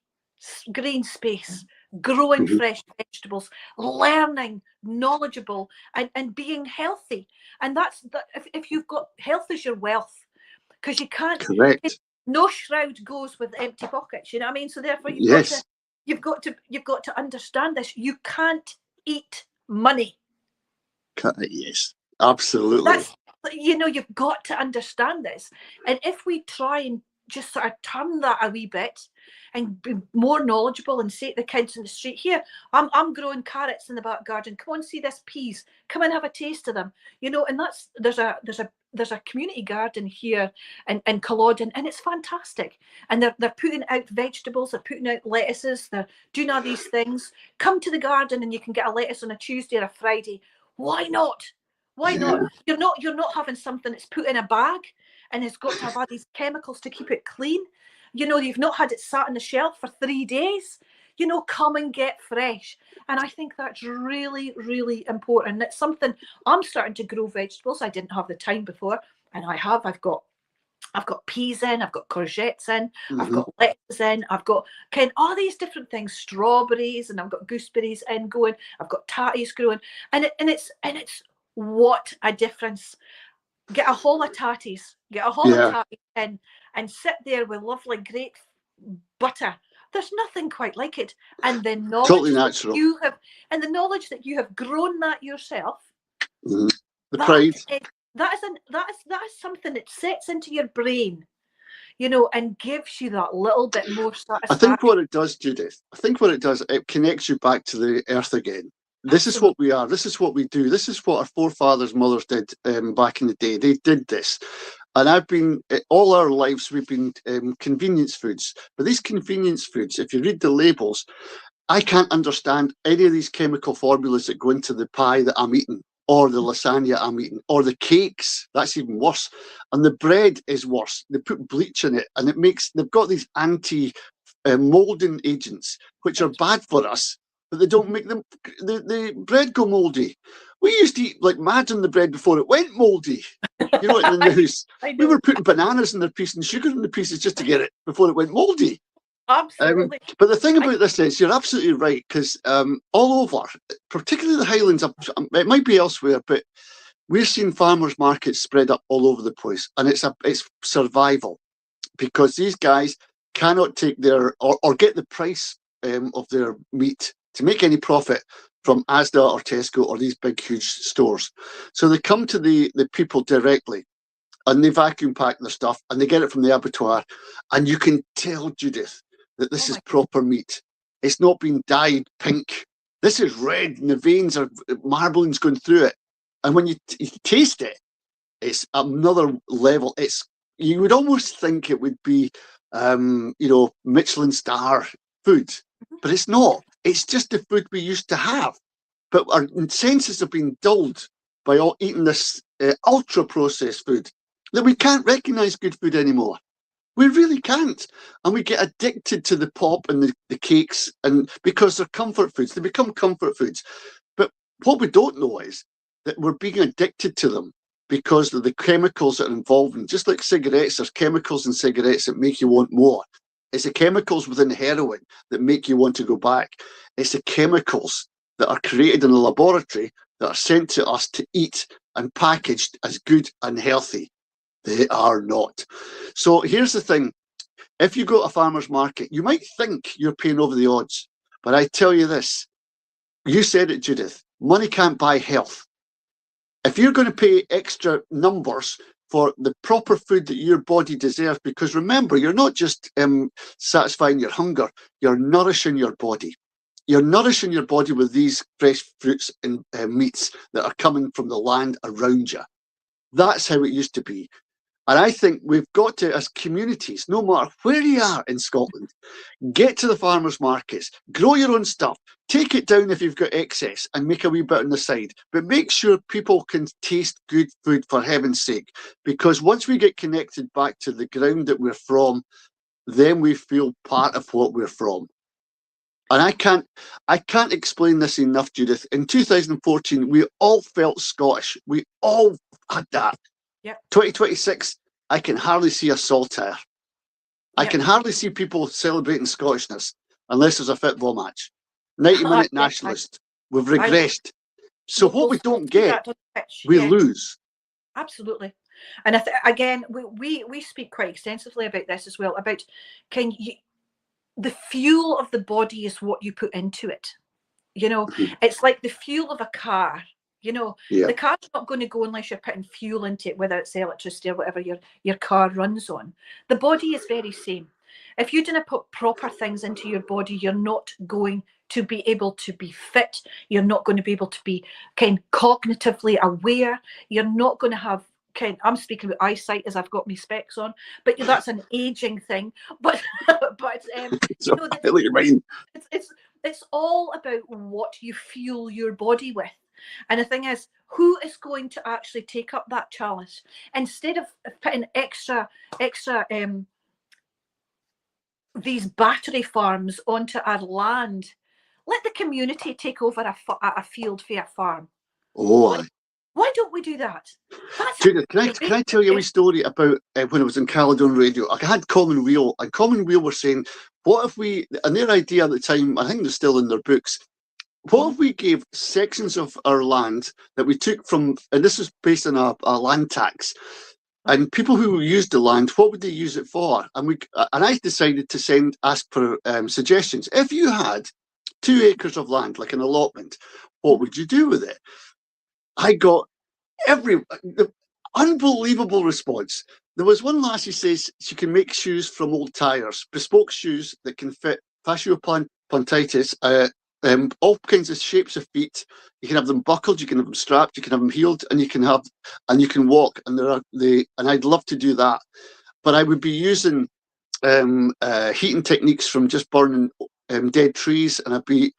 green space, growing fresh vegetables, learning, knowledgeable, and being healthy. And that's that. If you've got health is your wealth, because you can't. Correct. No shroud goes with empty pockets. You know what I mean? So therefore, you've got to understand this. You can't eat money. Yes, absolutely. You've got to understand this. And if we try and just sort of turn that a wee bit and be more knowledgeable and say to the kids in the street, here, I'm growing carrots in the back garden. Come on, see this peas. Come and have a taste of them. And there's a community garden here in Culloden, and it's fantastic. And they're putting out vegetables, they're putting out lettuces, they're doing all these things. Come to the garden and you can get a lettuce on a Tuesday or a Friday. Why not? Why not? You're not having something that's put in a bag and has got to have all these chemicals to keep it clean. You've not had it sat on the shelf for 3 days. Come and get fresh. And I think that's really, really important. It's something I'm starting to grow vegetables. I didn't have the time before, and I have. I've got peas in, I've got courgettes in, I've got lettuce in, I've got all these different things, strawberries, and I've got gooseberries in going. I've got tatties growing, and it's what a difference. Get a haul of tatties, in, and sit there with lovely great butter. There's nothing quite like it, and the knowledge totally natural. the knowledge that you have grown that yourself. The pride. That is something that sets into your brain, and gives you that little bit more satisfaction. I think what it does, Judith, it connects you back to the earth again. This is what we are. This is what we do. This is what our forefathers, mothers did back in the day. They did this. And I've been, all our lives, we've been convenience foods. But these convenience foods, if you read the labels, I can't understand any of these chemical formulas that go into the pie that I'm eating, or the lasagna I'm eating, or the cakes. That's even worse. And the bread is worse. They put bleach in it, and they've got these anti-molding agents, which are bad for us, but they don't make the bread go moldy. We used to eat like mad on the bread before it went moldy. In the news. We were putting bananas in their piece and sugar in the pieces just to get it before it went moldy. Absolutely. But the thing about this is, you're absolutely right, because all over, particularly the Highlands, it might be elsewhere, but we're seeing farmers' markets spread up all over the place, and it's survival, because these guys cannot take their or get the price of their meat to make any profit from Asda or Tesco or these big, huge stores. So they come to the people directly, and they vacuum pack their stuff, and they get it from the abattoir, and you can tell, Judith, that this is proper meat. It's not been dyed pink. This is red, and the veins are marbling's going through it. And when you taste it, it's another level. You would almost think it would be, Michelin star food, but it's not. It's just the food we used to have. But our senses have been dulled by all eating this ultra-processed food that we can't recognise good food anymore. We really can't. And we get addicted to the pop and the cakes, and because they're comfort foods, they become comfort foods. But what we don't know is that we're being addicted to them because of the chemicals that are involved in, just like cigarettes, there's chemicals in cigarettes that make you want more. It's the chemicals within heroin that make you want to go back. It's the chemicals that are created in a laboratory that are sent to us to eat and packaged as good and healthy. They are not. So here's the thing. If you go to a farmer's market, you might think you're paying over the odds. But I tell you this, you said it, Judith, money can't buy health. If you're going to pay extra numbers for the proper food that your body deserves, because remember, you're not just satisfying your hunger, you're nourishing your body. You're nourishing your body with these fresh fruits and meats that are coming from the land around you. That's how it used to be. And I think we've got to, as communities, no matter where you are in Scotland, get to the farmers' markets, grow your own stuff, take it down if you've got excess and make a wee bit on the side. But make sure people can taste good food, for heaven's sake. Because once we get connected back to the ground that we're from, then we feel part of what we're from. And I can't explain this enough, Judith. In 2014, we all felt Scottish. We all had that. Yep. 2026, I can hardly see a saltire. I Yep. can hardly see people celebrating Scottishness unless there's a football match. 90-minute nationalist. We've regressed. So what we don't get, we lose. Absolutely. And again, we speak quite extensively about this as well, about the fuel of the body is what you put into it. You know, it's like the fuel of a car. You know, the car's not going to go unless you're putting fuel into it, whether it's electricity or whatever your car runs on. The body is very same. If you didn't put proper things into your body, you're not going to be able to be fit. You're not going to be able to be kind of cognitively aware. You're not going to have I'm speaking about eyesight as I've got my specs on, but that's an aging thing. But you know, it's all about what you fuel your body with. And the thing is, who is going to actually take up that challenge instead of putting extra these battery farms onto our land? Let the community take over a field for a farm. Oh, why don't we do that? Judith, can I tell you a wee story about when I was in Caledon Radio? I had Commonweal, and Commonweal were saying, what if we, and their idea at the time, I think they're still in their books, what if we gave sections of our land that we took from, and this is based on a land tax, and people who used the land, what would they use it for? And I decided to ask for suggestions. If you had 2 acres of land, like an allotment, what would you do with it? I got unbelievable response. There was one lassie says she can make shoes from old tires, bespoke shoes that can fit fascioplantitis, all kinds of shapes of feet. You can have them buckled, you can have them strapped, you can have them heeled, and you can walk. And and I'd love to do that, but I would be using heating techniques from just burning dead trees, and I'd be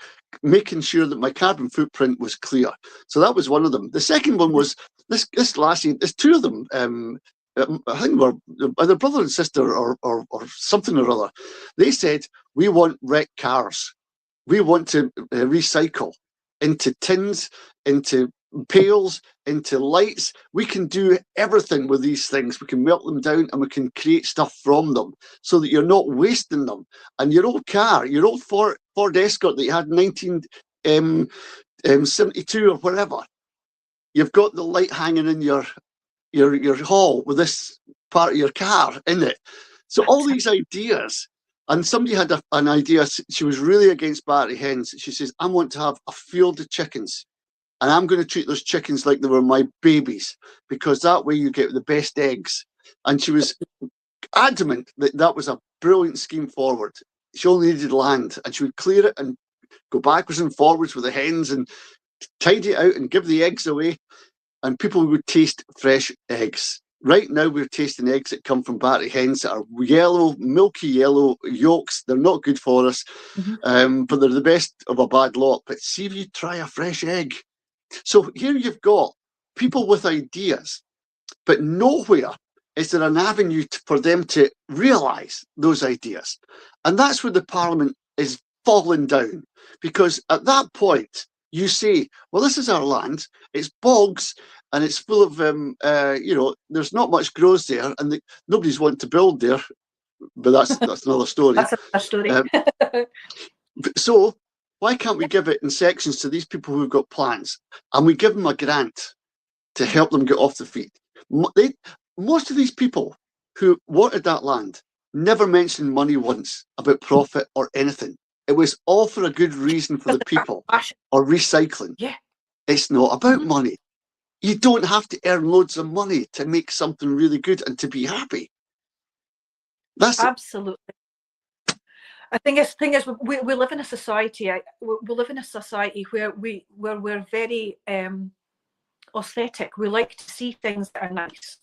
making sure that my carbon footprint was clear. So that was one of them. The second one was this lassie. There's 2 of them. I think were either brother and sister or something or other. They said, we want wrecked cars. We want to recycle into tins, into pails, into lights. We can do everything with these things. We can melt them down and we can create stuff from them so that you're not wasting them. And your old car, your old Ford Escort that you had in 1972 or whatever, you've got the light hanging in your hall with this part of your car in it. So all these ideas. And somebody had an idea. She was really against battery hens. She says, I want to have a field of chickens, and I'm going to treat those chickens like they were my babies, because that way you get the best eggs. And she was adamant that that was a brilliant scheme forward. She only needed land, and she would clear it and go backwards and forwards with the hens and tidy it out and give the eggs away, and people would taste fresh eggs. Right now, we're tasting eggs that come from battery hens that are yellow, milky yellow yolks. They're not good for us, but they're the best of a bad lot. But see if you try a fresh egg. So here you've got people with ideas, but nowhere is there an avenue for them to realise those ideas. And that's where the Parliament is falling down, because at that point you say, well, this is our land, it's bogs, and it's full of, there's not much grows there, and nobody's wanting to build there, but that's another story. That's another story. So why can't we give it in sections to these people who've got plans, and we give them a grant to help them get off the feet? Most of these people who wanted that land never mentioned money once, about profit or anything. It was all for a good reason for the people, or recycling. Yeah. It's not about money. You don't have to earn loads of money to make something really good and to be happy. That's absolutely. I think we live in a society. We live in a society where we're very aesthetic. We like to see things that are nice,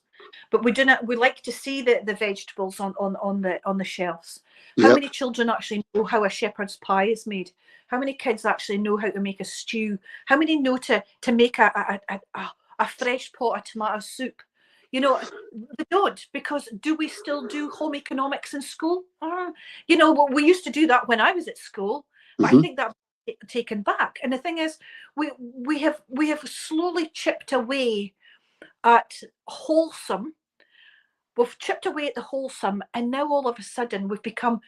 but we do not. We like to see the vegetables on the shelves. How many children actually know how a shepherd's pie is made? How many kids actually know how to make a stew? How many know to make a fresh pot of tomato soup? You know, they don't, because do we still do home economics in school? You know, we used to do that when I was at school, but I think that's taken back. And the thing is, we have slowly chipped away at wholesome. We've chipped away at the wholesome, and now all of a sudden we've become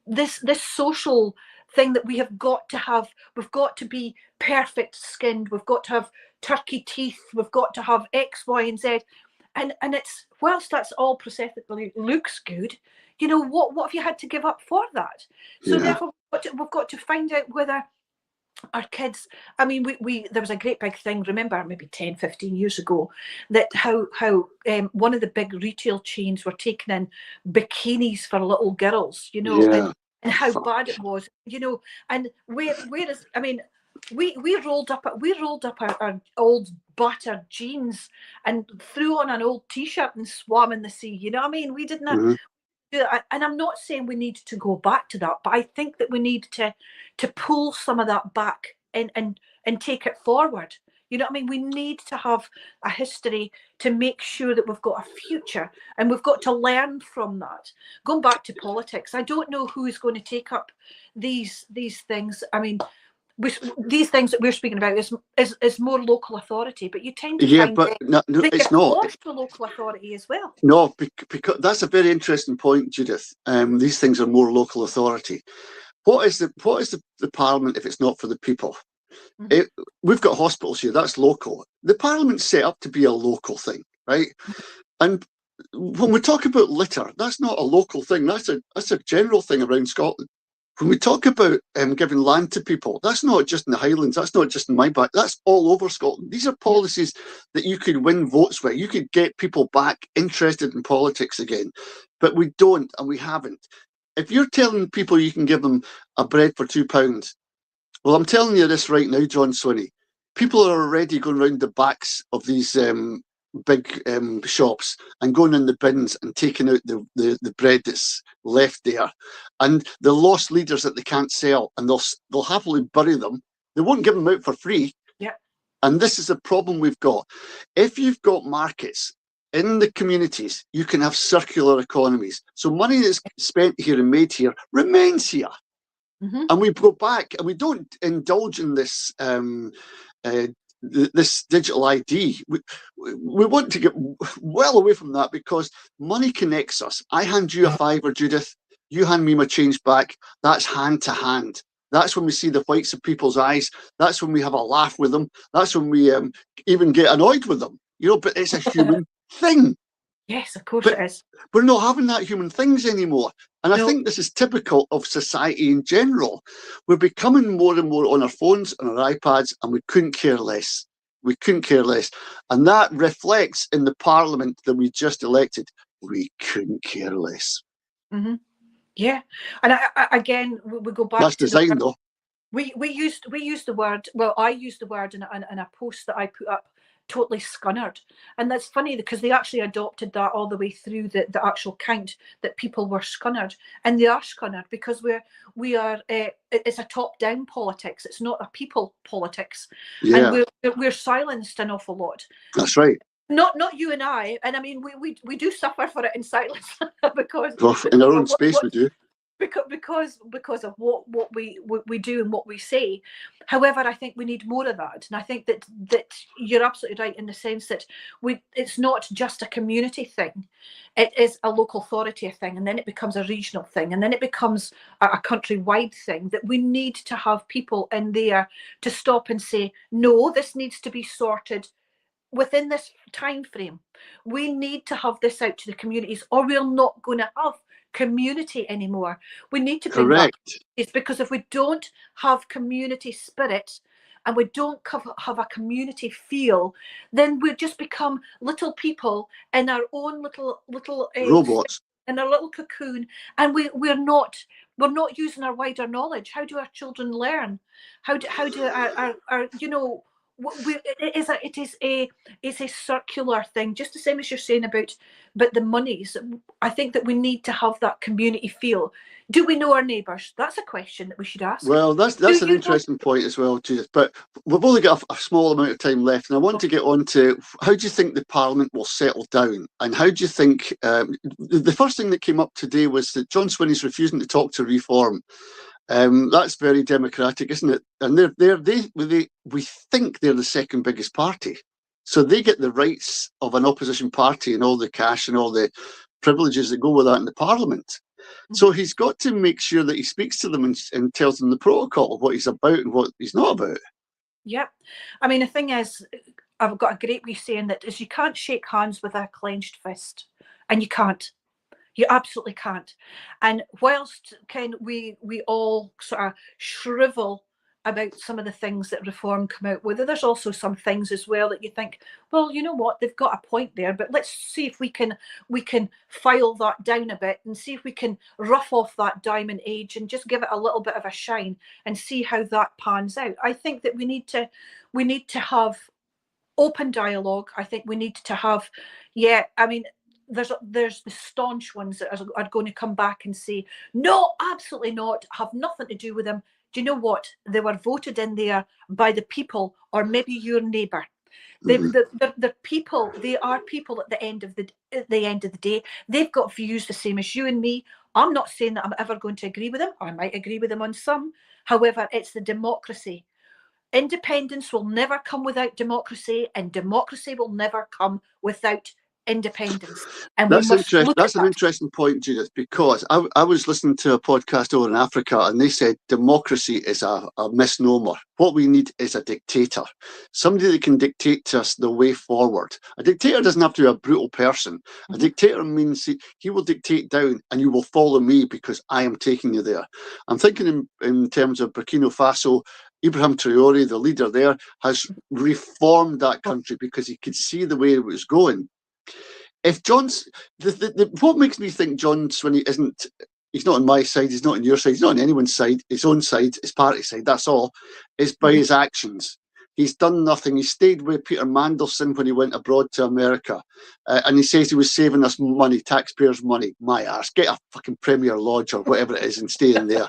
this social thing that we have got to have. We've got to be perfect skinned. We've got to have turkey teeth. We've got to have X, Y, and Z. And it's, whilst that's all prosthetically looks good, you know, what have you had to give up for that? So therefore, we've got to find out whether our kids, I mean, there was a great big thing, remember, maybe 10, 15 years ago, that how one of the big retail chains were taking in bikinis for little girls, you know, and how bad it was, you know, and where is, I mean, we rolled up our old battered jeans and threw on an old t-shirt and swam in the sea, you know what I mean? We didn't and I'm not saying we need to go back to that, but I think that we need to pull some of that back and take it forward. You know what I mean? We need to have a history to make sure that we've got a future, and we've got to learn from that. Going back to politics, I don't know who is going to take up these things. I mean, these things that we're speaking about is more local authority, but you tend to find but no, it's not to local authority as well. No, because that's a very interesting point, Judith. These things are more local authority. What is the Parliament if it's not for the people? We've got hospitals here. That's local. The Parliament's set up to be a local thing, right? And when we talk about litter, that's not a local thing. That's a general thing around Scotland. When we talk about giving land to people, that's not just in the Highlands, that's not just in my back, that's all over Scotland. These are policies that you could win votes with. You could get people back interested in politics again. But we don't, and we haven't. If you're telling people you can give them a bread for £2, well, I'm telling you this right now, John Swinney, people are already going round the backs of these big shops and going in the bins and taking out the bread that's left there, and the lost leaders that they can't sell, and they'll happily bury them. They won't give them out for free. And this is the problem we've got. If you've got markets in the communities, you can have circular economies. So money that's spent here and made here remains here. And we go back and we don't indulge in this this digital ID. We want to get well away from that, because money connects us. I hand you a fiver, Judith. You hand me my change back. That's hand to hand. That's when we see the whites of people's eyes. That's when we have a laugh with them. That's when we even get annoyed with them. You know, but it's a human thing. Yes, of course it is. We're not having that human things anymore. And I think this is typical of society in general. We're becoming more and more on our phones, on our iPads, and we couldn't care less. We couldn't care less. And that reflects in the Parliament that we just elected. We couldn't care less. Yeah. And again, we go back That's to design, though. We used the word, well, I used the word in a post that I put up totally scunnered. And that's funny because they actually adopted that all the way through the actual count, that people were scunnered, and they are scunnered because it's a top-down politics. It's not a people politics, and we're silenced an awful lot. That's right. Not you and I, and I mean we do suffer for it in silence because in our own space we do. Because of what we do and what we say. However, I think we need more of that, and I think that you're absolutely right in the sense that it's not just a community thing; it is a local authority thing, and then it becomes a regional thing, and then it becomes a countrywide thing. That we need to have people in there to stop and say, no, this needs to be sorted within this time frame. We need to have this out to the communities, or we're not going to have community anymore. We need to bring back. It's because if we don't have community spirit and we don't have a community feel, then we just become little people in our own little robots in a little cocoon, and we're not using our wider knowledge. How do our children learn? How do our it's a circular thing, just the same as you're saying about the monies. I think that we need to have that community feel. Do we know our neighbours? That's a question that we should ask. Well, that's an interesting point as well, Judith. But we've only got a small amount of time left, and I want to get on to how do you think the Parliament will settle down, and how do you think the first thing that came up today was that John Swinney's refusing to talk to Reform. That's very democratic, isn't it? And we think they're the second biggest party, so they get the rights of an opposition party and all the cash and all the privileges that go with that in the Parliament. So he's got to make sure that he speaks to them and tells them the protocol of what he's about and what he's not about. Yep. I mean, the thing is, I've got a great wee saying that is, you can't shake hands with a clenched fist, and you can't. You absolutely can't. And whilst we all sort of shrivel about some of the things that Reform come out with, there's also some things as well that you think, well, you know what, they've got a point there, but let's see if we can file that down a bit and see if we can rough off that diamond age and just give it a little bit of a shine and see how that pans out. I think that we need to have open dialogue. I think we need to have, there's the staunch ones that are going to come back and say, no, absolutely not, have nothing to do with them. Do you know what? They were voted in there by the people, or maybe your neighbour. The people, they are people at the end of the day. They've got views the same as you and me. I'm not saying that I'm ever going to agree with them. I might agree with them on some. However, it's the democracy. Independence will never come without democracy, and democracy will never come without independence. And that's an interesting point, Judith, because I was listening to a podcast over in Africa, and they said democracy is a misnomer. What we need is a dictator, somebody that can dictate to us the way forward. A dictator doesn't have to be a brutal person. A dictator means he will dictate down, and you will follow me because I am taking you there. I'm thinking in terms of Burkina Faso. Ibrahim Traore, the leader there, has reformed that country because he could see the way it was going. If what makes me think John Swinney he's not on my side, he's not on your side, he's not on anyone's side, his own side, his party side, that's all, is by his actions. He's done nothing. He stayed with Peter Mandelson when he went abroad to America. And he says he was saving us money, taxpayers' money. My arse, get a fucking Premier Lodge or whatever it is and stay in there.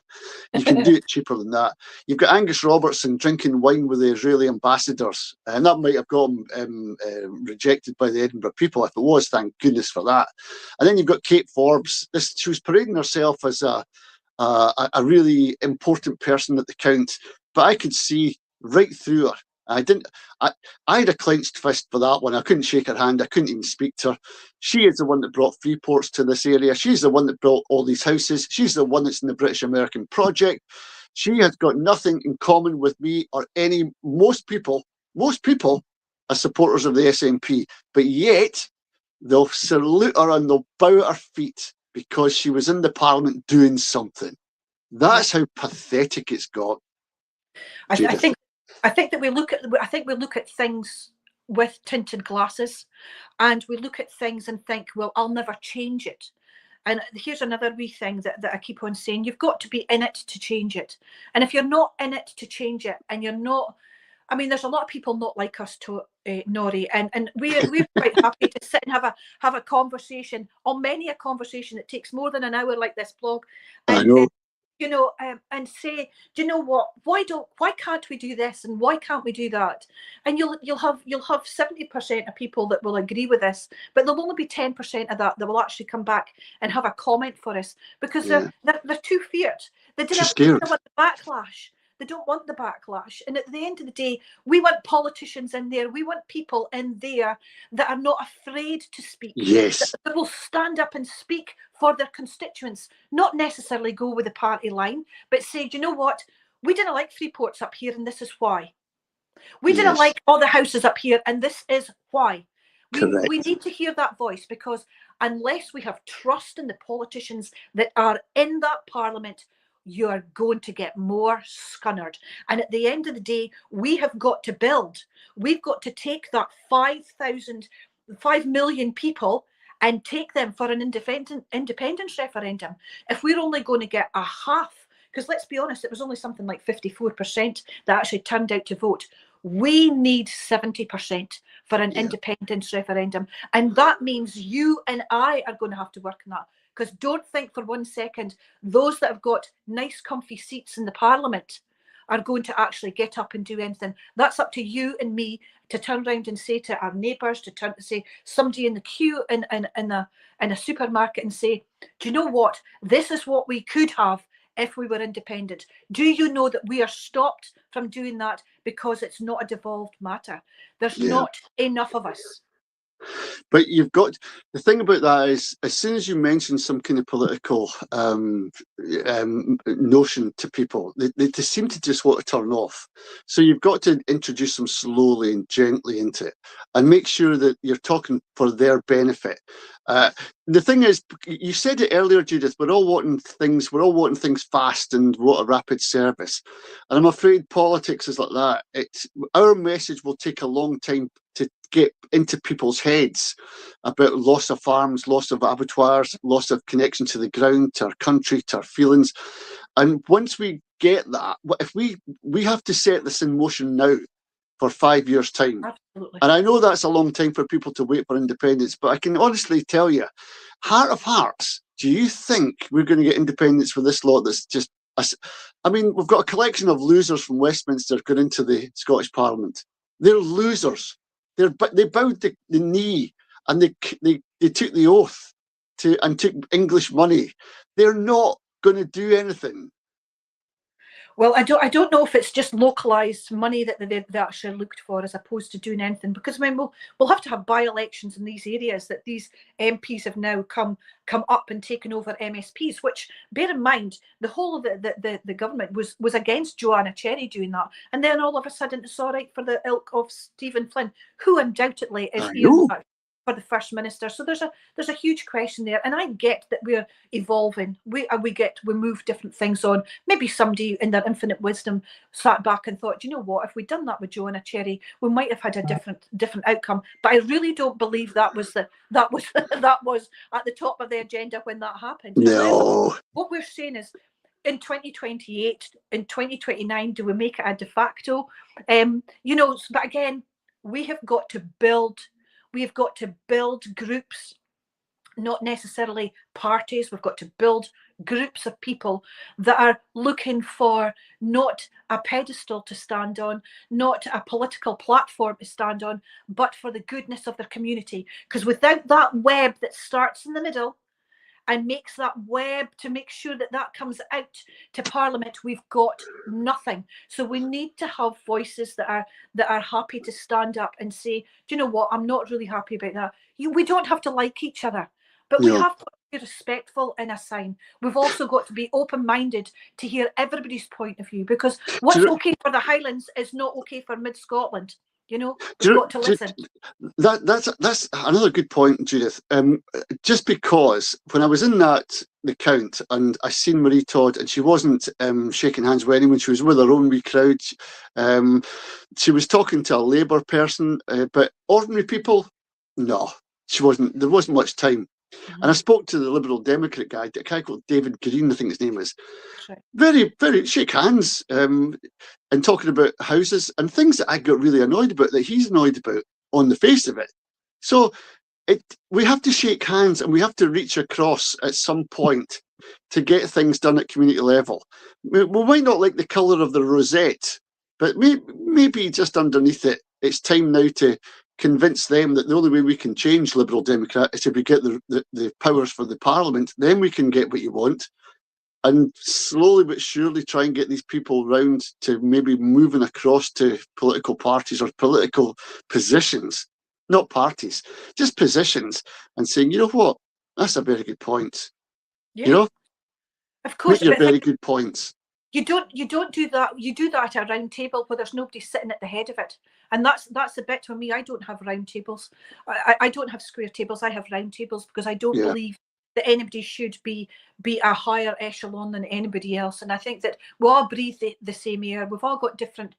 You can do it cheaper than that. You've got Angus Robertson drinking wine with the Israeli ambassadors. And that might have got him rejected by the Edinburgh people. If it was, thank goodness for that. And then you've got Kate Forbes. She was parading herself as a really important person at the count. But I could see right through her. I had a clenched fist for that one. I couldn't shake her hand. I couldn't even speak to her. She is the one that brought free ports to this area. She's the one that built all these houses. She's the one that's in the British-American project. She has got nothing in common with me or most people are supporters of the SNP, but yet they'll salute her and they'll bow at her feet because she was in the Parliament doing something. That's how pathetic it's got. I think that we look at things with tinted glasses, and we look at things and think, well, I'll never change it. And here's another wee thing that I keep on saying: you've got to be in it to change it. And if you're not in it to change it, and you're not I mean, there's a lot of people not like us, to Nori, and we're quite happy to sit and have a conversation, or many a conversation that takes more than an hour, like this blog, I and know. you know, and say, do you know what? Why can't we do this, and why can't we do that? And you'll have 70% of people that will agree with this, but there'll only be 10% of that will actually come back and have a comment for us, because they're too feared. They Too didn't scared. want the backlash. They don't want the backlash. And at the end of the day, we want politicians in there. We want people in there that are not afraid to speak. Yes. That will stand up and speak for their constituents, not necessarily go with the party line, but say, do you know what? We didn't like Freeports up here, and this is why. We didn't Yes. like all the houses up here, and this is why. We Correct. need to hear that voice, because unless we have trust in the politicians that are in that parliament, you are going to get more scunnered. And at the end of the day, we have got to build. We've got to take that 5 million people and take them for an independence referendum. If we're only going to get a half, because let's be honest, it was only something like 54% that actually turned out to vote. We need 70% for an independence referendum. And that means you and I are going to have to work on that. Because don't think for 1 second, those that have got nice, comfy seats in the parliament are going to actually get up and do anything. That's up to you and me to turn around and say to our neighbours, to turn to say somebody in the queue in a supermarket and say, do you know what? This is what we could have if we were independent. Do you know that we are stopped from doing that because it's not a devolved matter? There's not enough of us. But you've got, the thing about that is, as soon as you mention some kind of political notion to people, they seem to just want to turn off. So you've got to introduce them slowly and gently into it, and make sure that you're talking for their benefit. The thing is, you said it earlier, Judith, we're all wanting things fast and want a rapid service. And I'm afraid politics is like that. Our message will take a long time to get into people's heads about loss of farms, loss of abattoirs, loss of connection to the ground, to our country, to our feelings. And once we get that, if we have to set this in motion now for 5 years' time. Absolutely. And I know that's a long time for people to wait for independence, but I can honestly tell you, heart of hearts, do you think we're going to get independence for this lot that's just... I mean, we've got a collection of losers from Westminster going into the Scottish Parliament. They're losers. They bowed the knee, and they took the oath and took English money. They're not going to do anything. Well, I don't know if it's just localised money that they actually looked for, as opposed to doing anything. Because I mean, we'll have to have by-elections in these areas that these MPs have now come up and taken over MSPs. Which, bear in mind, the whole of the government was against Joanna Cherry doing that, and then all of a sudden it's all right for the ilk of Stephen Flynn, who undoubtedly is earmarked for the First Minister. So there's a huge question there, and I get that we're evolving. We move different things on. Maybe somebody in their infinite wisdom sat back and thought, you know what, if we'd done that with Joanna Cherry, we might have had a different outcome. But I really don't believe that was at the top of the agenda when that happened. No. What we're saying is, in 2028, in 2029, do we make it a de facto? But again, we have got to build. We've got to build groups, not necessarily parties. We've got to build groups of people that are looking for not a pedestal to stand on, not a political platform to stand on, but for the goodness of their community. Because without that web that starts in the middle and makes that web to make sure that comes out to Parliament, we've got nothing. So we need to have voices that are happy to stand up and say, do you know what, I'm not really happy about that. We don't have to like each other, but we have to be respectful in a sign. We've also got to be open-minded to hear everybody's point of view, because what's okay for the Highlands is not okay for mid-Scotland. We've got to listen. That's another good point, Judith. Just because when I was in the count and I seen Marie Todd, and she wasn't shaking hands with anyone, she was with her own wee crowd. She was talking to a Labour person, but ordinary people, no, she wasn't. There wasn't much time. And I spoke to the Liberal Democrat guy, a guy called David Green, I think his name is. Right. Very, very shake hands and talking about houses and things that I got really annoyed about, that he's annoyed about on the face of it. So we have to shake hands and we have to reach across at some point to get things done at community level. We might not like the colour of the rosette, but maybe just underneath it, it's time now to convince them that the only way we can change Liberal Democrat is if we get the powers for the Parliament. Then we can get what you want. And slowly but surely try and get these people round to maybe moving across to political parties or political positions, not parties, just positions, and saying, you know what, that's a very good point. Yeah. You know, of course, make your very good points. You don't do that. You do that at a round table where there's nobody sitting at the head of it, and that's the bit for me. I don't have round tables. I don't have square tables. I have round tables because I don't believe that anybody should be a higher echelon than anybody else. And I think that we all breathe the same air. We've all got different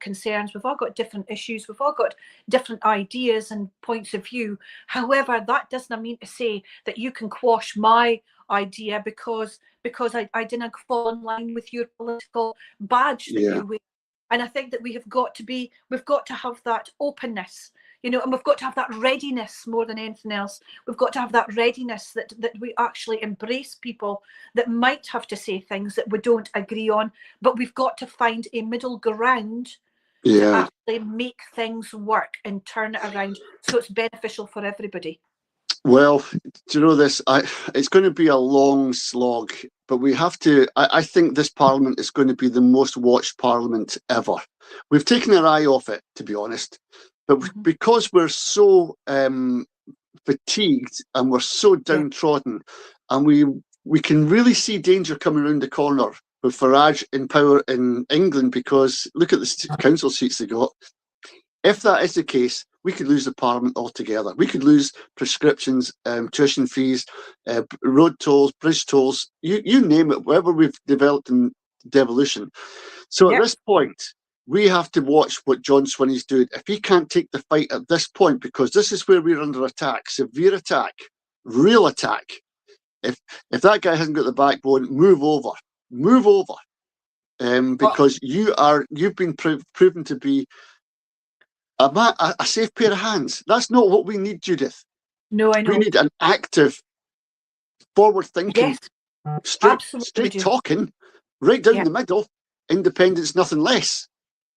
concerns. We've all got different issues. We've all got different ideas and points of view. However, that doesn't mean to say that you can quash my idea because I didn't fall in line with your political badge that you wear. And I think that we've got to have that openness, you know, and we've got to have that readiness more than anything else. We've got to have that readiness that we actually embrace people that might have to say things that we don't agree on, but we've got to find a middle ground to actually make things work and turn it around so it's beneficial for everybody. Well, do you know this? It's going to be a long slog, but we have to. I think this Parliament is going to be the most watched Parliament ever. We've taken our eye off it, to be honest, but because we're so fatigued and we're so downtrodden, and we can really see danger coming around the corner with Farage in power in England, because look at the council seats they got. If that is the case, we could lose the Parliament altogether. We could lose prescriptions, tuition fees, road tolls, bridge tolls, you name it, whatever we've developed in devolution. So at this point, we have to watch what John Swinney's doing. If he can't take the fight at this point, because this is where we're under attack, severe attack, real attack. If that guy hasn't got the backbone, move over. Because you've been proven to be a safe pair of hands. That's not what we need, Judith. No, I know. We need an active, forward-thinking, straight talking, right down the middle, independence, nothing less.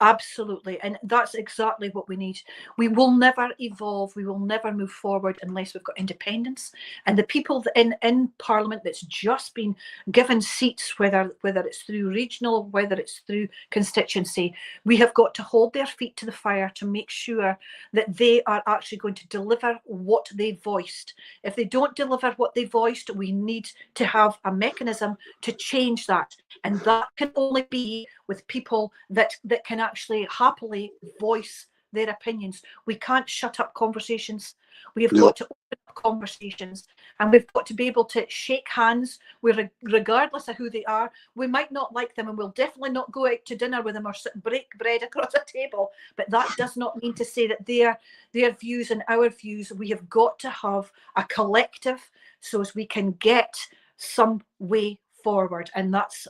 Absolutely. And that's exactly what we need. We will never evolve. We will never move forward unless we've got independence. And the people in Parliament that's just been given seats, whether it's through regional, whether it's through constituency, we have got to hold their feet to the fire to make sure that they are actually going to deliver what they voiced. If they don't deliver what they voiced, we need to have a mechanism to change that. And that can only be with people that can actually happily voice their opinions. We can't shut up conversations. We have got to open up conversations, and we've got to be able to shake hands regardless of who they are. We might not like them, and we'll definitely not go out to dinner with them or break bread across a table, but that does not mean to say that their views and our views, we have got to have a collective so as we can get some way forward. And that's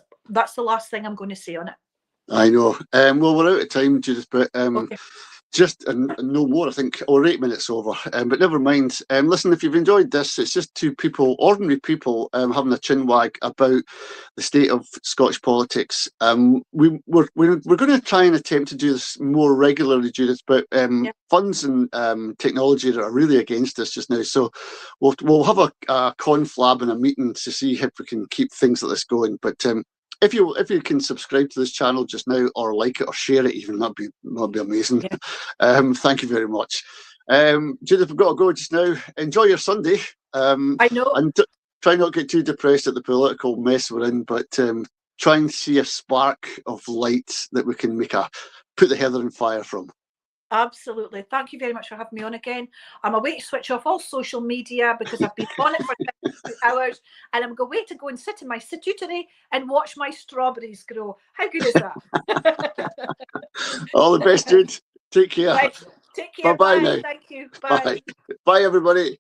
the last thing I'm going to say on it. I know. Well, we're out of time, Judith, but just no more. I think we're 8 minutes over, but never mind. Listen, if you've enjoyed this, it's just two people, ordinary people, having a chin wag about the state of Scottish politics. We're going to try and attempt to do this more regularly, Judith, but funds and technology are really against us just now. So we'll have a conflab and a meeting to see if we can keep things like this going. But if you can subscribe to this channel just now, or like it, or share it even, that'd be amazing. Thank you very much. Judith, we've got to go just now. Enjoy your Sunday. I know. And try not to get too depressed at the political mess we're in, but try and see a spark of light that we can put the heather on fire from. Absolutely. Thank you very much for having me on again. I'm away to switch off all social media because I've been on it for 2 hours, and I'm going to go and sit in my situtery and watch my strawberries grow. How good is that? All the best, Jude. Take care. Right. Take care. Bye-bye now. Thank you. Bye. Bye, everybody.